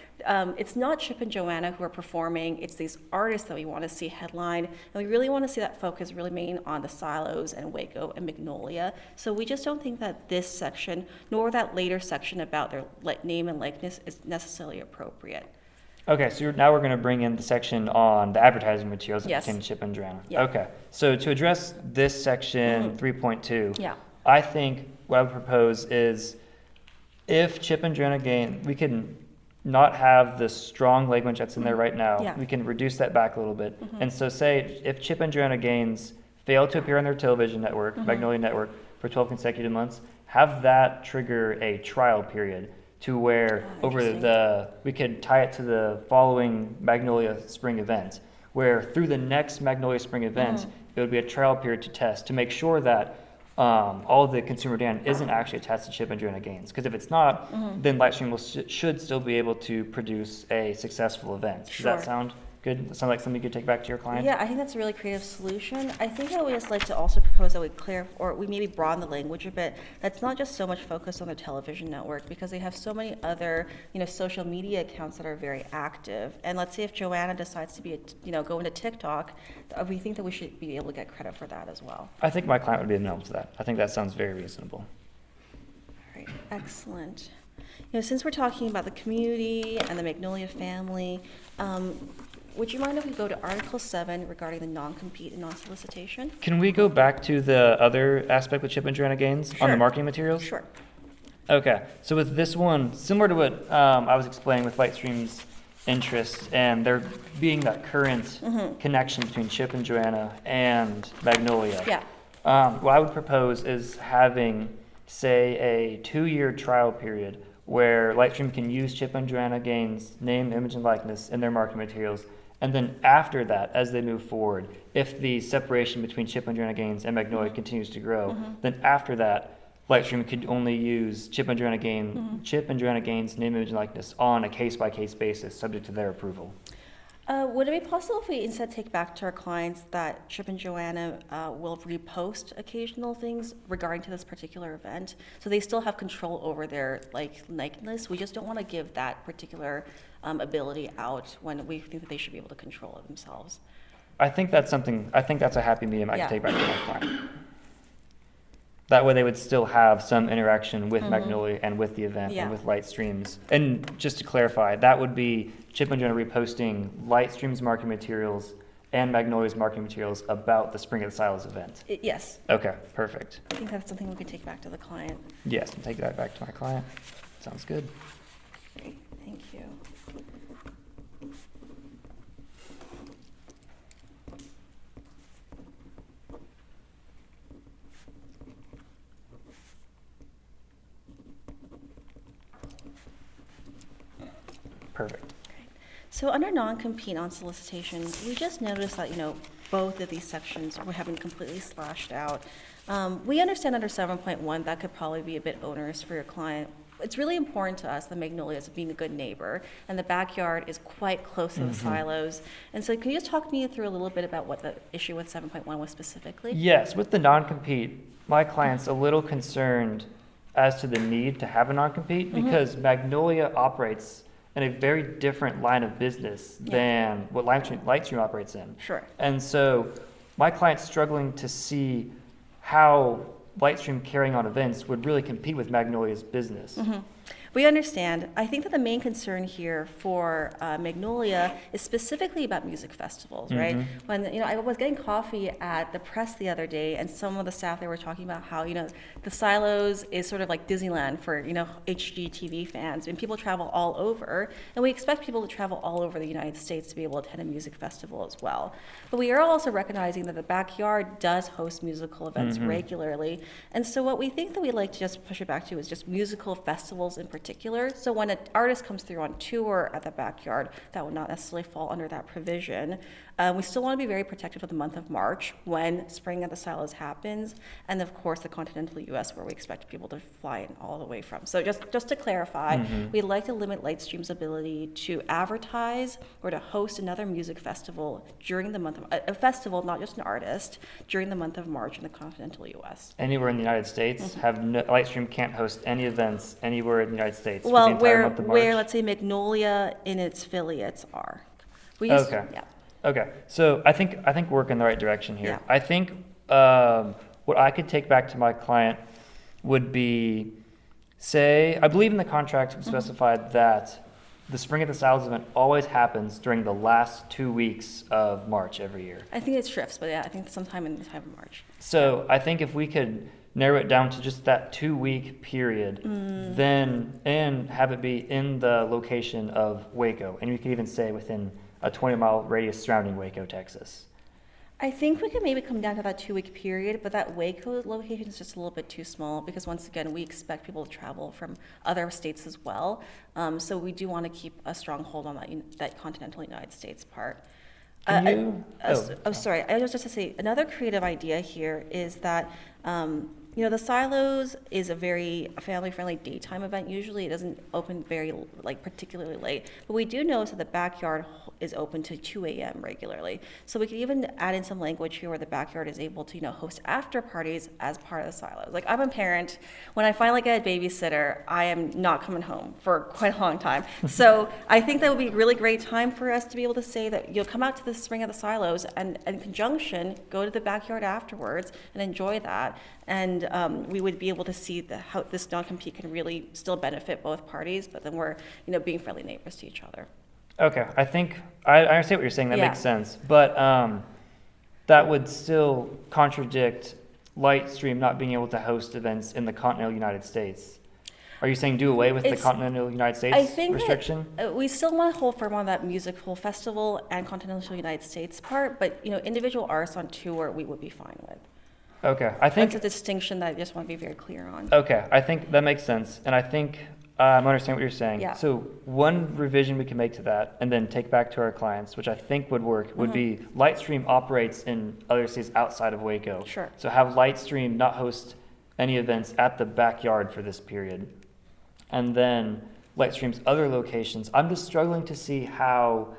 It's not Chip and Joanna who are performing, it's these artists that we want to see headline, and we really want to see that focus really remain on the Silos and Waco and Magnolia. So we just don't think that this section, nor that later section about their name and likeness, is necessarily appropriate. Okay, so now we're going to bring in the section on the advertising materials that pertain to Chip and Joanna. Yeah. Okay, so to address this section 3.2, Yeah. I think what I would propose is if Chip and Joanna Gaines, we can not have the strong language that's in there right now. Yeah. We can reduce that back a little bit. And so say if Chip and Joanna Gaines fail to appear on their television network, Magnolia Network, for 12 consecutive months, have that trigger a trial period to where we could tie it to the following Magnolia Spring event, where through the next Magnolia Spring event, it would be a trial period to test to make sure that all of the consumer demand isn't actually attached to Chip and Joanna Gaines. Because if it's not, then Lightstream should still be able to produce a successful event. Does that sound good? Sound like something you could take back to your client? Yeah, I think that's a really creative solution. I think I would just like to also propose that we maybe broaden the language a bit. That's not just so much focused on the television network, because they have so many other, social media accounts that are very active. And let's say if Joanna decides to go into TikTok, we think that we should be able to get credit for that as well. I think my client would be amenable to that. I think that sounds very reasonable. All right, excellent. Since we're talking about the community and the Magnolia family, would you mind if we go to Article 7 regarding the non-compete and non-solicitation? Can we go back to the other aspect with Chip and Joanna Gaines on the Sure. marketing materials? Sure. Okay, so with this one, similar to what I was explaining with Lightstream's interest and there being that current connection between Chip and Joanna and Magnolia. Yeah. What I would propose is having, say, a 2-year trial period where Lightstream can use Chip and Joanna Gaines' name, image, and likeness in their marketing materials. And then after that, as they move forward, if the separation between Chip and Joanna Gaines and Magnolia continues to grow, then after that, Lightstream could only use Chip and Joanna Gaines' name, image, and likeness on a case-by-case basis, subject to their approval. Would it be possible if we instead take back to our clients that Chip and Joanna will repost occasional things regarding to this particular event? So they still have control over their likeness. We just don't want to give that particular ability out when we think that they should be able to control it themselves. I think that's a happy medium I Yeah. can take back to my client. That way they would still have some interaction with Magnolia and with the event Yeah. and with Lightstreams. And just to clarify, that would be Chip and Joanna reposting Lightstream's marketing materials and Magnolia's marketing materials about the Spring at the Silos event. Yes, Okay, perfect. I think that's something we could take back to the client. Yes, I'll take that back to my client. Sounds good. Great, thank you. Perfect. So under non-compete on solicitation, we just noticed that, both of these sections were having completely slashed out. We understand under 7.1 that could probably be a bit onerous for your client. It's really important to us that Magnolia is being a good neighbor, and the backyard is quite close to the silos. And so can you just talk me through a little bit about what the issue with 7.1 was specifically? Yes, with the non-compete, my client's a little concerned as to the need to have a non-compete because Magnolia operates in a very different line of business than what Lightstream operates in. Sure. And so my client's struggling to see how Lightstream carrying on events would really compete with Magnolia's business. We understand. I think that the main concern here for Magnolia is specifically about music festivals, right? When I was getting coffee at the press the other day, and some of the staff they were talking about how the Silos is sort of like Disneyland for HGTV fans, and people travel all over, and we expect people to travel all over the United States to be able to attend a music festival as well. But we are also recognizing that the backyard does host musical events regularly, and so what we think that we'd like to just push it back to is just musical festivals in particular. So when an artist comes through on tour at the backyard, that would not necessarily fall under that provision. We still want to be very protective of the month of March when Spring at the Silos happens, and of course the continental U.S. where we expect people to fly in all the way from. So just to clarify, we'd like to limit Lightstream's ability to advertise or to host another music festival during the month of a festival, not just an artist, during the month of March in the continental U.S. Anywhere in the United States, Lightstream can't host any events anywhere in the United States for the Well, entire month of March. where let's say Magnolia and its affiliates are. Okay. Okay, so I think we're working in the right direction here. Yeah. I think what I could take back to my client would be, I believe in the contract it specified that the Spring at the Silos event always happens during the last 2 weeks of March every year. I think it shifts, but yeah, I think sometime in the time of March. So I think if we could narrow it down to just that 2-week period, then and have it be in the location of Waco, and we could even say within a 20-mile radius surrounding Waco, Texas. I think we could maybe come down to that 2-week period, but that Waco location is just a little bit too small because once again, we expect people to travel from other states as well. So we do want to keep a strong hold on that continental United States part. Sorry, I was just to say, another creative idea here is that, the Silos is a very family-friendly daytime event. Usually it doesn't open very, particularly late. But we do notice that the backyard is open to 2 a.m. regularly. So we could even add in some language here where the backyard is able to, host after parties as part of the Silos. Like, I'm a parent. When I finally get a babysitter, I am not coming home for quite a long time. So I think that would be a really great time for us to be able to say that you'll come out to the Spring of the Silos and in conjunction, go to the backyard afterwards and enjoy that. And we would be able to see how this non-compete can really still benefit both parties, but then we're, being friendly neighbors to each other. Okay, I think I understand what you're saying. That makes sense, but that would still contradict Lightstream not being able to host events in the continental United States. Are you saying do away with the continental United States restriction? We still want to hold firm on that musical festival and continental United States part, but individual artists on tour we would be fine with. Okay, I think that's a distinction that I just want to be very clear on. Okay, I think that makes sense, and I think I understand what you're saying. Yeah. So one revision we can make to that, and then take back to our clients, which I think would work, would be Lightstream operates in other cities outside of Waco. Sure. So have Lightstream not host any events at the backyard for this period, and then Lightstream's other locations. I'm just struggling to see how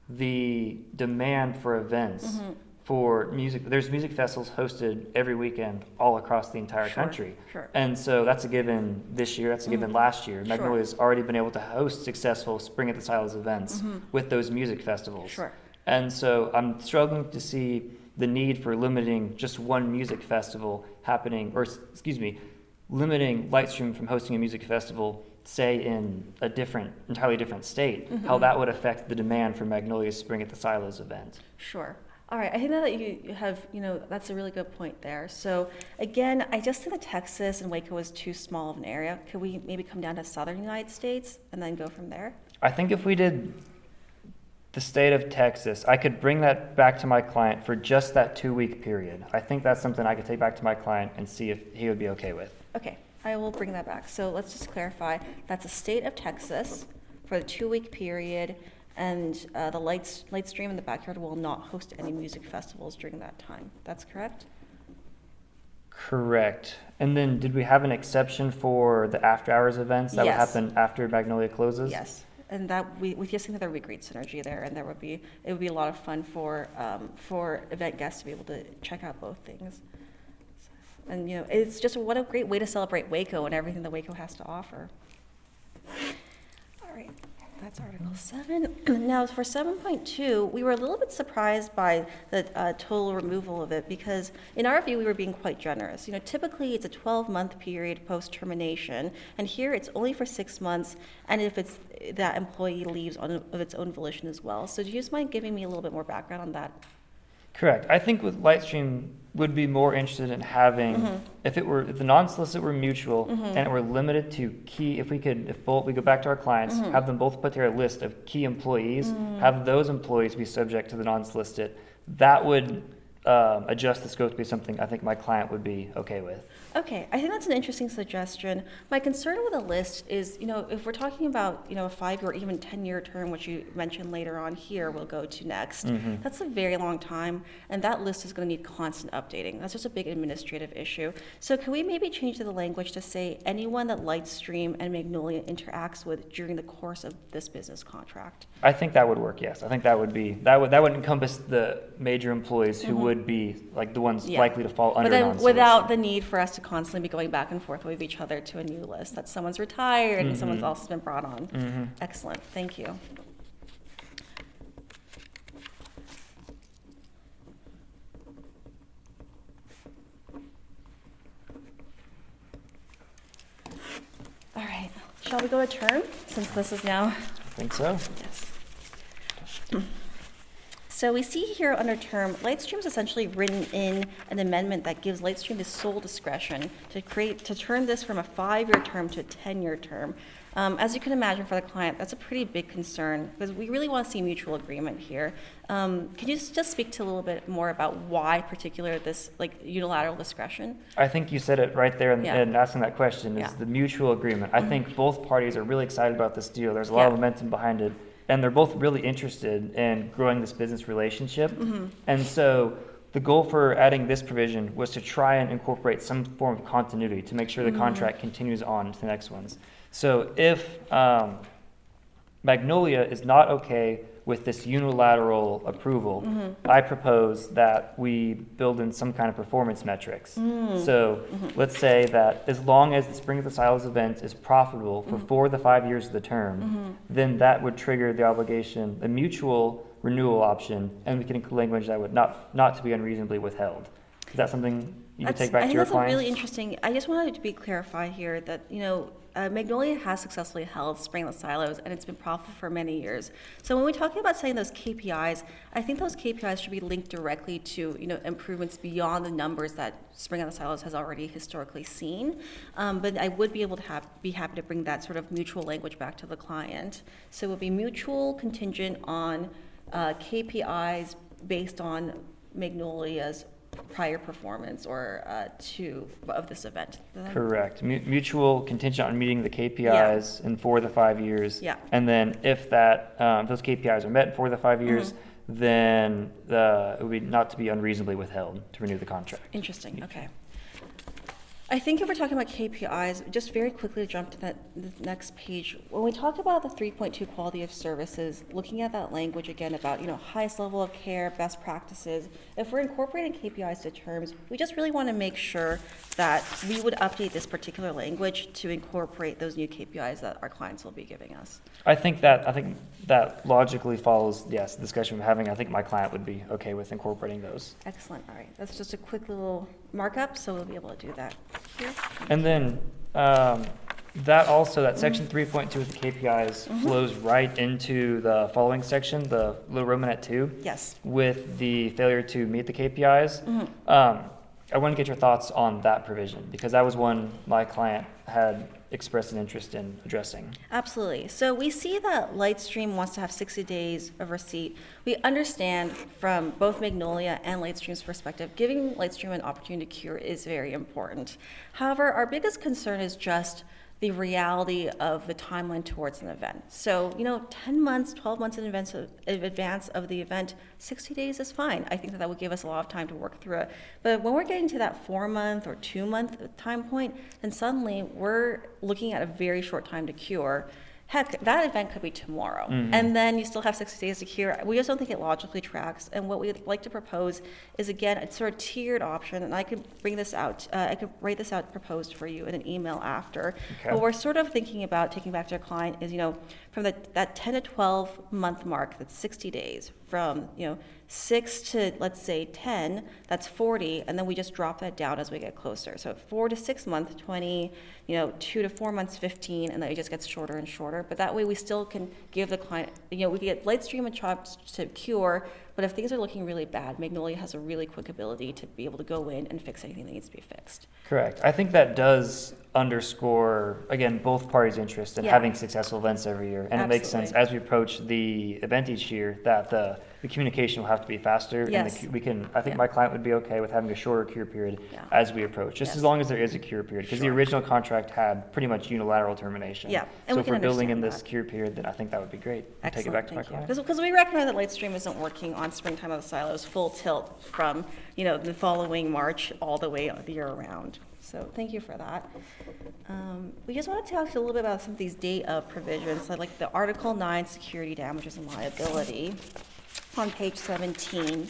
the demand for events for music. There's music festivals hosted every weekend all across the entire country. Sure. And so that's a given this year, that's a given last year. Magnolia's already been able to host successful Spring at the Silos events with those music festivals. Sure. And so I'm struggling to see the need for limiting just one music festival happening, or excuse me, limiting Lightstream from hosting a music festival, say in a entirely different state, how that would affect the demand for Magnolia's Spring at the Silos event. Sure. All right, I think that you have, that's a really good point there. So again, I just think that Texas and Waco is too small of an area. Could we maybe come down to southern United States and then go from there? I think if we did the state of Texas, I could bring that back to my client for just that 2-week period. I think that's something I could take back to my client and see if he would be okay with. Okay, I will bring that back. So let's just clarify, that's the state of Texas for the 2-week period, and the Lightstream in the backyard will not host any music festivals during that time. That's correct? Correct. And then did we have an exception for the after-hours events that would happen after Magnolia closes? Yes. And that we just think that there would be great synergy there, and it would be a lot of fun for event guests to be able to check out both things. And it's just what a great way to celebrate Waco and everything that Waco has to offer. All right. That's Article 7. Now, for 7.2, we were a little bit surprised by the total removal of it because, in our view, we were being quite generous. Typically, it's a 12-month period post-termination, and here it's only for 6 months, and if it's that employee leaves of its own volition as well. So do you just mind giving me a little bit more background on that? Correct. I think with Lightstream would be more interested in having, if the non-solicit were mutual and it were limited to key, if we go back to our clients, have them both put together a list of key employees, have those employees be subject to the non-solicit, that would adjust the scope to be something I think my client would be okay with. Okay, I think that's an interesting suggestion. My concern with a list is, if we're talking about, a 5-year or even 10-year term, which you mentioned later on here, we'll go to next. That's a very long time, and that list is going to need constant updating. That's just a big administrative issue. So can we maybe change the language to say anyone that Lightstream and Magnolia interacts with during the course of this business contract? I think that would work, yes. I think that would encompass the major employees who would be like the ones likely to fall under non-solicit. Without the need for us to constantly be going back and forth with each other to a new list that someone's retired and someone's else has been brought on. Excellent, thank you. All right, shall we go to term since this is now? I think so. Yes. So we see here under term, Lightstream's essentially written in an amendment that gives Lightstream the sole discretion to turn this from a 5-year term to a 10-year term. As you can imagine for the client, that's a pretty big concern because we really want to see mutual agreement here. Can you just speak to a little bit more about why particular this unilateral discretion? I think you said it right there in asking that question is the mutual agreement. I think both parties are really excited about this deal. There's a lot of momentum behind it. And they're both really interested in growing this business relationship. And so the goal for adding this provision was to try and incorporate some form of continuity to make sure the contract continues on to the next ones. So if Magnolia is not okay with this unilateral approval, I propose that we build in some kind of performance metrics. So let's say that as long as the Spring at the Silos event is profitable for 4 of the 5 years of the term, then that would trigger the obligation, a mutual renewal option, and we can include language that would not to be unreasonably withheld. Is that something you could take back to your clients? I think that's really interesting. I just wanted to be clarified here that, Magnolia has successfully held Spring at the Silos, and it's been profitable for many years. So when we're talking about setting those KPIs, I think those KPIs should be linked directly to, improvements beyond the numbers that Spring at the Silos has already historically seen. But I would be able to be happy to bring that sort of mutual language back to the client. So it would be mutual contingent on KPIs based on Magnolia's prior performance or of this event. Correct. Mutual contingent on meeting the KPIs in 4 of the 5 years. Yeah. And then if those KPIs are met in 4 of the 5 years, then it would be not to be unreasonably withheld to renew the contract. Interesting. Okay. I think if we're talking about KPIs, just very quickly to jump to the next page. When we talk about the 3.2 quality of services, looking at that language again about, highest level of care, best practices, if we're incorporating KPIs to terms, we just really want to make sure that we would update this particular language to incorporate those new KPIs that our clients will be giving us. I think that logically follows, yes, the discussion we're having. I think my client would be okay with incorporating those. Excellent. All right. That's just a quick little markup, so we'll be able to do that here. And then that section 3.2 with the KPIs flows right into the following section, the little Romanet 2. Yes. With the failure to meet the KPIs. I want to get your thoughts on that provision because that was one my client had expressed an interest in addressing. Absolutely. So we see that Lightstream wants to have 60 days of receipt. We understand from both Magnolia and Lightstream's perspective, giving Lightstream an opportunity to cure is very important. However, our biggest concern is just the reality of the timeline towards an event. So, 10 months, 12 months in advance of the event, 60 days is fine. I think that would give us a lot of time to work through it. But when we're getting to that 4-month or 2-month time point, then suddenly we're looking at a very short time to cure. Heck, that event could be tomorrow, and then you still have 60 days to cure. We just don't think it logically tracks. And what we'd like to propose is, again, a sort of tiered option, and I could bring this out. I could write this out proposed for you in an email after. Okay. What we're sort of thinking about taking back to our client is, from that 10 to 12 month mark, that's 60 days, from 6 to, let's say, 10, that's 40, and then we just drop that down as we get closer. So 4 to 6 months, 20, 2 to 4 months, 15, and then it just gets shorter and shorter. But that way we still can give the client, we can get Lightstream and chops to cure, but if things are looking really bad, Magnolia has a really quick ability to be able to go in and fix anything that needs to be fixed. Correct. I think that does underscore, again, both parties' interest in having successful events every year. And it makes sense as we approach the event each year that the communication will have to be faster. Yes. And I think my client would be okay with having a shorter cure period as we approach, just as long as there is a cure period. Because the original contract had pretty much unilateral termination. Yeah. And so we if can we're building in understand this that. cure period, then I think that would be great. Excellent. Take it back to my Thank you. client. Because we recognize that Lightstream isn't working on springtime of the silos full tilt from the following March all the way the year around. So thank you for that. We just want to talk a little bit about some of these date of provisions, like the Article 9 security damages and liability on page 17.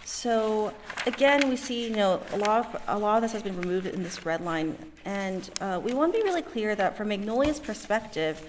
So again, we see a lot of this has been removed in this red line, and we want to be really clear that from Magnolia's perspective,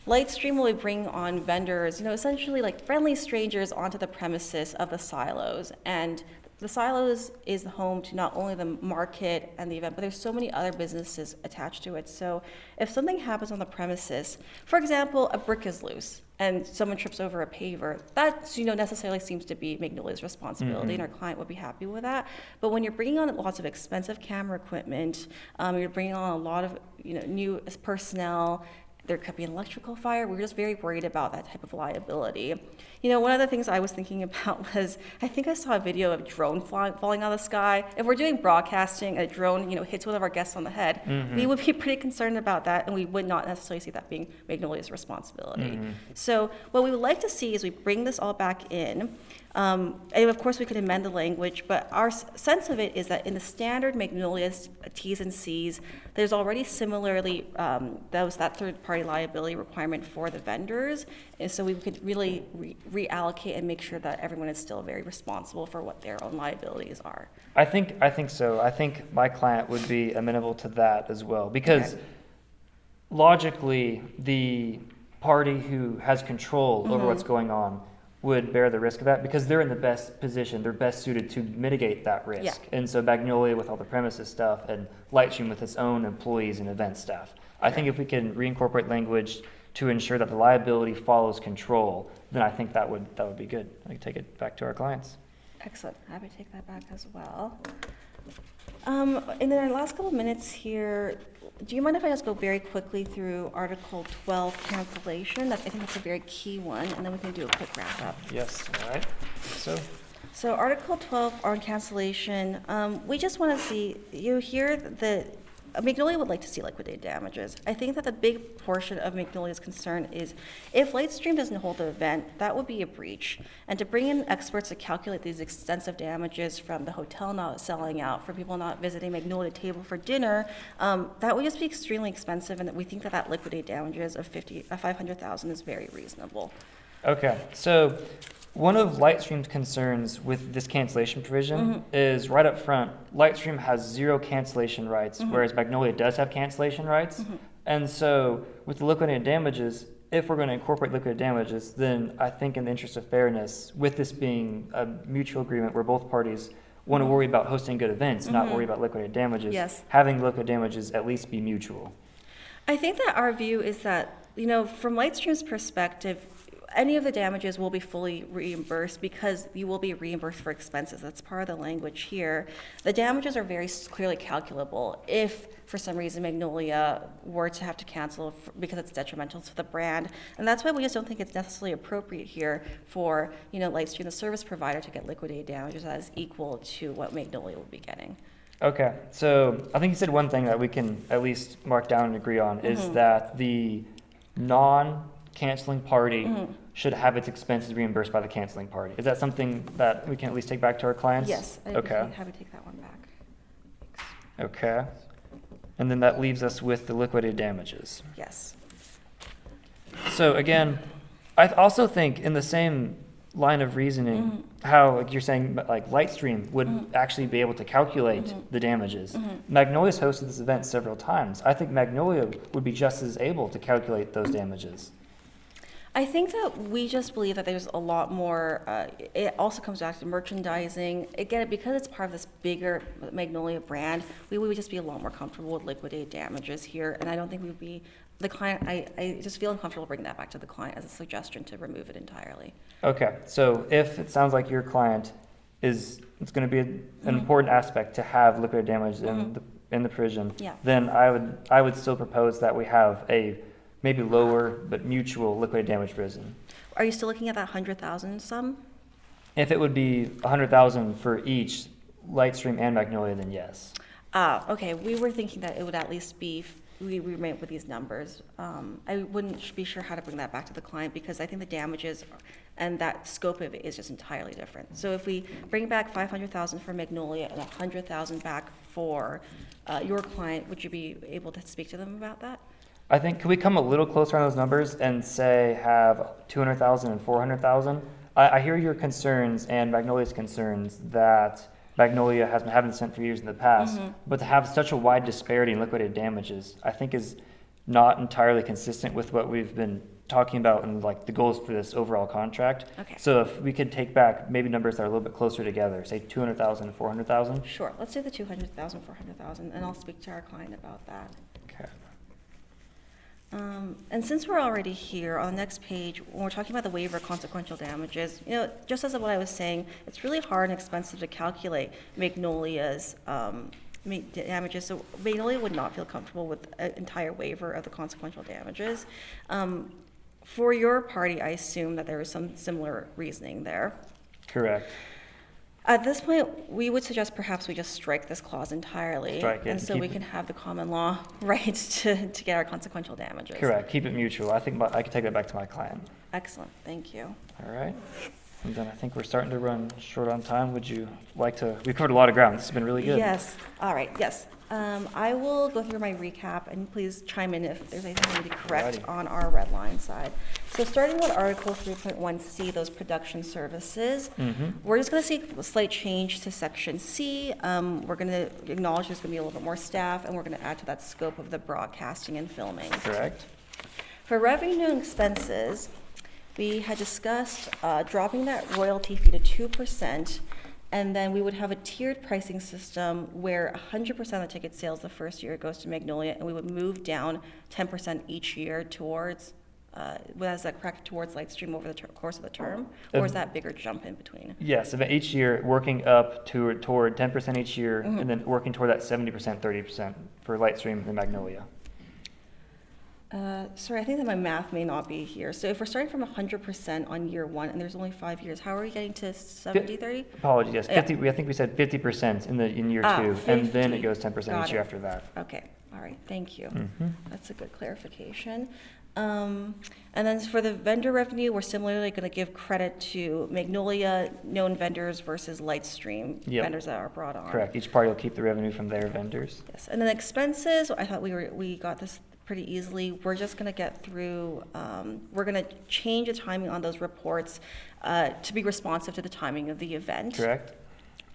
Lightstream will be bringing on vendors, essentially like friendly strangers onto the premises of the silos. And the silos is the home to not only the market and the event, but there's so many other businesses attached to it. So if something happens on the premises, for example, a brick is loose and someone trips over a paver, that necessarily seems to be Magnolia's responsibility, and our client would be happy with that. But when you're bringing on lots of expensive camera equipment, you're bringing on a lot of new personnel. There could be an electrical fire. We're just very worried about that type of liability. One of the things I was thinking about was, I think I saw a video of a drone falling out of the sky. If we're doing broadcasting, a drone, hits one of our guests on the head, we would be pretty concerned about that, and we would not necessarily see that being Magnolia's responsibility. So what we would like to see is we bring this all back in. And of course, we could amend the language, but our sense of it is that in the standard Magnolia's T's and C's, there's already similarly that third-party liability requirement for the vendors, and so we could really reallocate and make sure that everyone is still very responsible for what their own liabilities are. I think so. I think my client would be amenable to that as well, because logically, the party who has control over what's going on would bear the risk of that because they're in the best position, they're best suited to mitigate that risk. Yeah. And so Magnolia with all the premises stuff and Lightstream with its own employees and event staff. I think if we can reincorporate language to ensure that the liability follows control, then I think that would be good. I can take it back to our clients. Excellent. Happy to take that back as well. In our last couple of minutes here, do you mind if I just go very quickly through Article 12 cancellation? I think that's a very key one, and then we can do a quick wrap up. Yes, all right. So Article 12 on cancellation, we just want to see, here Magnolia would like to see liquidated damages. I think that the big portion of Magnolia's concern is if Lightstream doesn't hold the event, that would be a breach. And to bring in experts to calculate these extensive damages from the hotel not selling out, for people not visiting Magnolia table for dinner, that would just be extremely expensive, and we think that that liquidated damages of $500,000 is very reasonable. Okay, so one of Lightstream's concerns with this cancellation provision is right up front, Lightstream has 0 cancellation rights, whereas Magnolia does have cancellation rights. And so with the liquidated damages, if we're going to incorporate liquidated damages, then I think in the interest of fairness, with this being a mutual agreement where both parties want to worry about hosting good events, not worry about liquidated damages, Yes. having liquidated damages at least be mutual. I think that our view is that, from Lightstream's perspective, any of the damages will be fully reimbursed because you will be reimbursed for expenses. That's part of the language here. The damages are very clearly calculable. If, for some reason, Magnolia were to have to cancel because it's detrimental to the brand, and that's why we just don't think it's necessarily appropriate here for, Lightstream, the service provider, to get liquidated damages that is equal to what Magnolia will be getting. Okay, so I think you said one thing that we can at least mark down and agree on is that the non-canceling party should have its expenses reimbursed by the canceling party. Is that something that we can at least take back to our clients? Yes, I'd be happy to take that one back. Okay. And then that leaves us with the liquidated damages. Yes. So again, I also think in the same line of reasoning, how, like you're saying, like Lightstream would actually be able to calculate the damages. Magnolia's hosted this event several times. I think Magnolia would be just as able to calculate those damages. I think that we just believe that there's a lot more, it also comes back to merchandising. Again, because it's part of this bigger Magnolia brand, we would just be a lot more comfortable with liquidated damages here, and I don't think we would be, the client, I just feel uncomfortable bringing that back to the client as a suggestion to remove it entirely. Okay, so if it sounds like your client it's going to be an important aspect to have liquidated damages in the provision, then I would still propose that we have a maybe lower but mutual liquidated damage provision. Are you still looking at that 100,000 sum? If it would be 100,000 for each Lightstream and Magnolia, then yes. Okay, we were thinking that it would at least be, we remain with these numbers. I wouldn't be sure how to bring that back to the client because I think the damages and that scope of it is just entirely different. So if we bring back 500,000 for Magnolia and 100,000 back for your client, would you be able to speak to them about that? I think, could we come a little closer on those numbers and say have 200,000 and 400,000? I hear your concerns and Magnolia's concerns that Magnolia has been having sent for years in the past, but to have such a wide disparity in liquidated damages, I think is not entirely consistent with what we've been talking about and like the goals for this overall contract. Okay. So if we could take back maybe numbers that are a little bit closer together, say 200,000 and 400,000. Sure, let's do the 200,000, 400,000, and I'll speak to our client about that. Okay. And since we're already here, on the next page, when we're talking about the waiver of consequential damages, just as what I was saying, it's really hard and expensive to calculate Magnolia's damages. So Magnolia would not feel comfortable with an entire waiver of the consequential damages. For your party, I assume that there is some similar reasoning there. Correct. At this point, we would suggest perhaps we just strike this clause entirely. Strike it and and so keep we it. can have the common law right to get our consequential damages. Correct. Keep it mutual. I think I could take that back to my client. Excellent, thank you. All right. And then I think we're starting to run short on time. Would you like to? We've covered a lot of ground. This has been really good. Yes, all right, yes. I will go through my recap, and please chime in if there's anything I need to correct Alrighty. on our red line side. So starting with Article 3.1C, those production services, we're just going to see a slight change to Section C. We're going to acknowledge there's going to be a little bit more staff, and we're going to add to that scope of the broadcasting and filming. Correct. For revenue and expenses, we had discussed dropping that royalty fee to 2%, and then we would have a tiered pricing system where 100% of the ticket sales the first year goes to Magnolia, and we would move down 10% each year towards, was that correct, towards Lightstream over the course of the term? Or is that bigger jump in between? Yes, and each year working up toward 10% each year, and then working toward that 70%, 30% for Lightstream and Magnolia. Sorry, I think that my math may not be here. So if we're starting from 100% on year one, and there's only 5 years, how are we getting to 70, 30? Apologies, yes. Yeah. 50, I think we said 50% in year two, and then it goes 10% Got each year it. after that. Okay, All right, thank you. Mhm. That's a good clarification. And then for the vendor revenue, we're similarly going to give credit to Magnolia known vendors versus Lightstream Yep. vendors that are brought on. Correct. Each party will keep the revenue from their vendors. Yes, and then expenses, I thought we got this pretty easily. We're just going to get through, we're going to change the timing on those reports to be responsive to the timing of the event. Correct.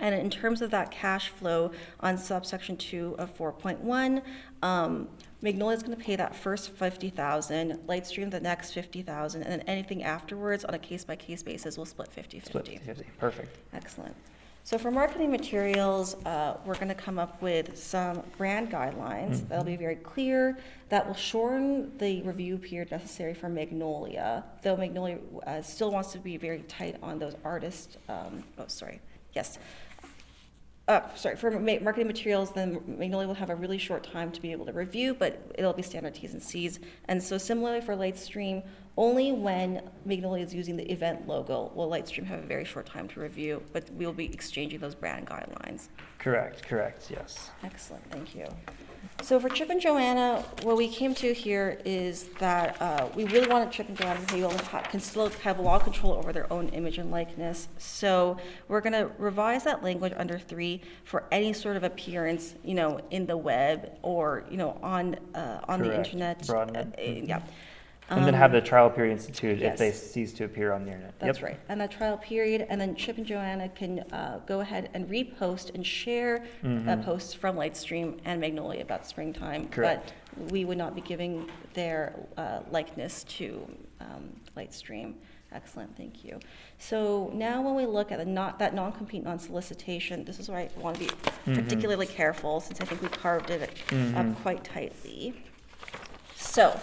And in terms of that cash flow on subsection 2 of 4.1, Magnolia is going to pay that first $50,000, Lightstream the next $50,000, and then anything afterwards on a case-by-case basis will split 50-50. Split 50/50. Perfect. Excellent. So for marketing materials, we're going to come up with some brand guidelines that'll be very clear, that will shorten the review period necessary for Magnolia, though Magnolia still wants to be very tight on those artists. For marketing materials, then Magnolia will have a really short time to be able to review, but it'll be standard T's and C's. And so similarly for Lightstream, only when Magnolia is using the event logo will Lightstream have a very short time to review, but we'll be exchanging those brand guidelines. Correct, yes. Excellent, thank you. So for Chip and Joanna, what we came to here is that we really wanted Chip and Joanna to be able to can still have a lot of control over their own image and likeness. So we're going to revise that language under 3 for any sort of appearance, in the web or, on the Correct. internet. Broaden it. Yeah. And then have the trial period instituted yes. if they cease to appear on the internet. That's right. And that trial period, and then Chip and Joanna can go ahead and repost and share posts from Lightstream and Magnolia about springtime. Correct. But we would not be giving their likeness to Lightstream. Excellent, thank you. So now when we look at that non-compete, non-solicitation, this is where I want to be particularly careful since I think we carved it up quite tightly. So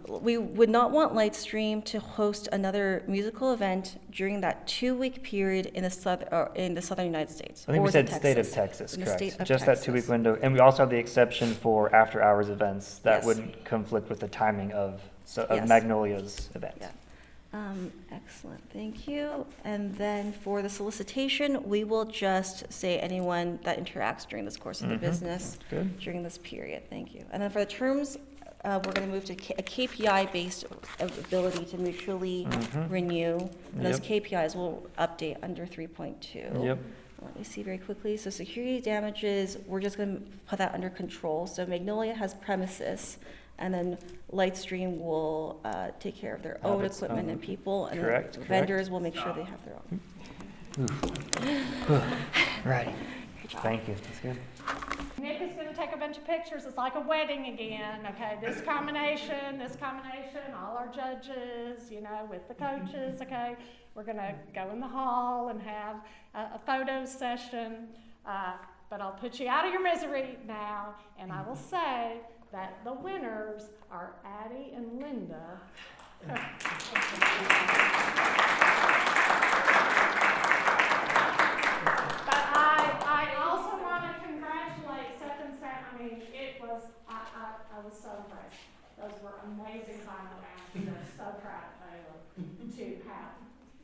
we would not want Lightstream to host another musical event during that 2-week period in the southern United States. I think or we is said it state of Texas? Texas, In the correct. state of Just Texas. that 2-week window. And we also have the exception for after-hours events that Yes. wouldn't conflict with the timing of Yes. Magnolia's event. Yeah. Excellent, thank you. And then for the solicitation, we will just say anyone that interacts during this course of the business Good. during this period. Thank you. And then for the terms, we're going to move to a KPI-based ability to mutually renew. And those Yep. KPIs will update under 3.2. Yep. Let me see very quickly. So security damages, we're just going to put that under control. So Magnolia has premises, and then Lightstream will take care of their Have own its equipment own. and people, and Correct, the correct. vendors will make sure they have their own. Right. Great job. Thank you. That's good. Nick is going to take a bunch of pictures. It's like a wedding again. Okay, this combination, all our judges, with the coaches. Okay, we're going to go in the hall and have a photo session. But I'll put you out of your misery now, and I will say that the winners are Addie and Linda. But I also want to congratulate Seth and Sam. I mean, I was so impressed. Those were amazing final rounds. They're so proud of Baylor to have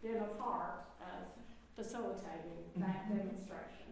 been a part of facilitating that demonstration.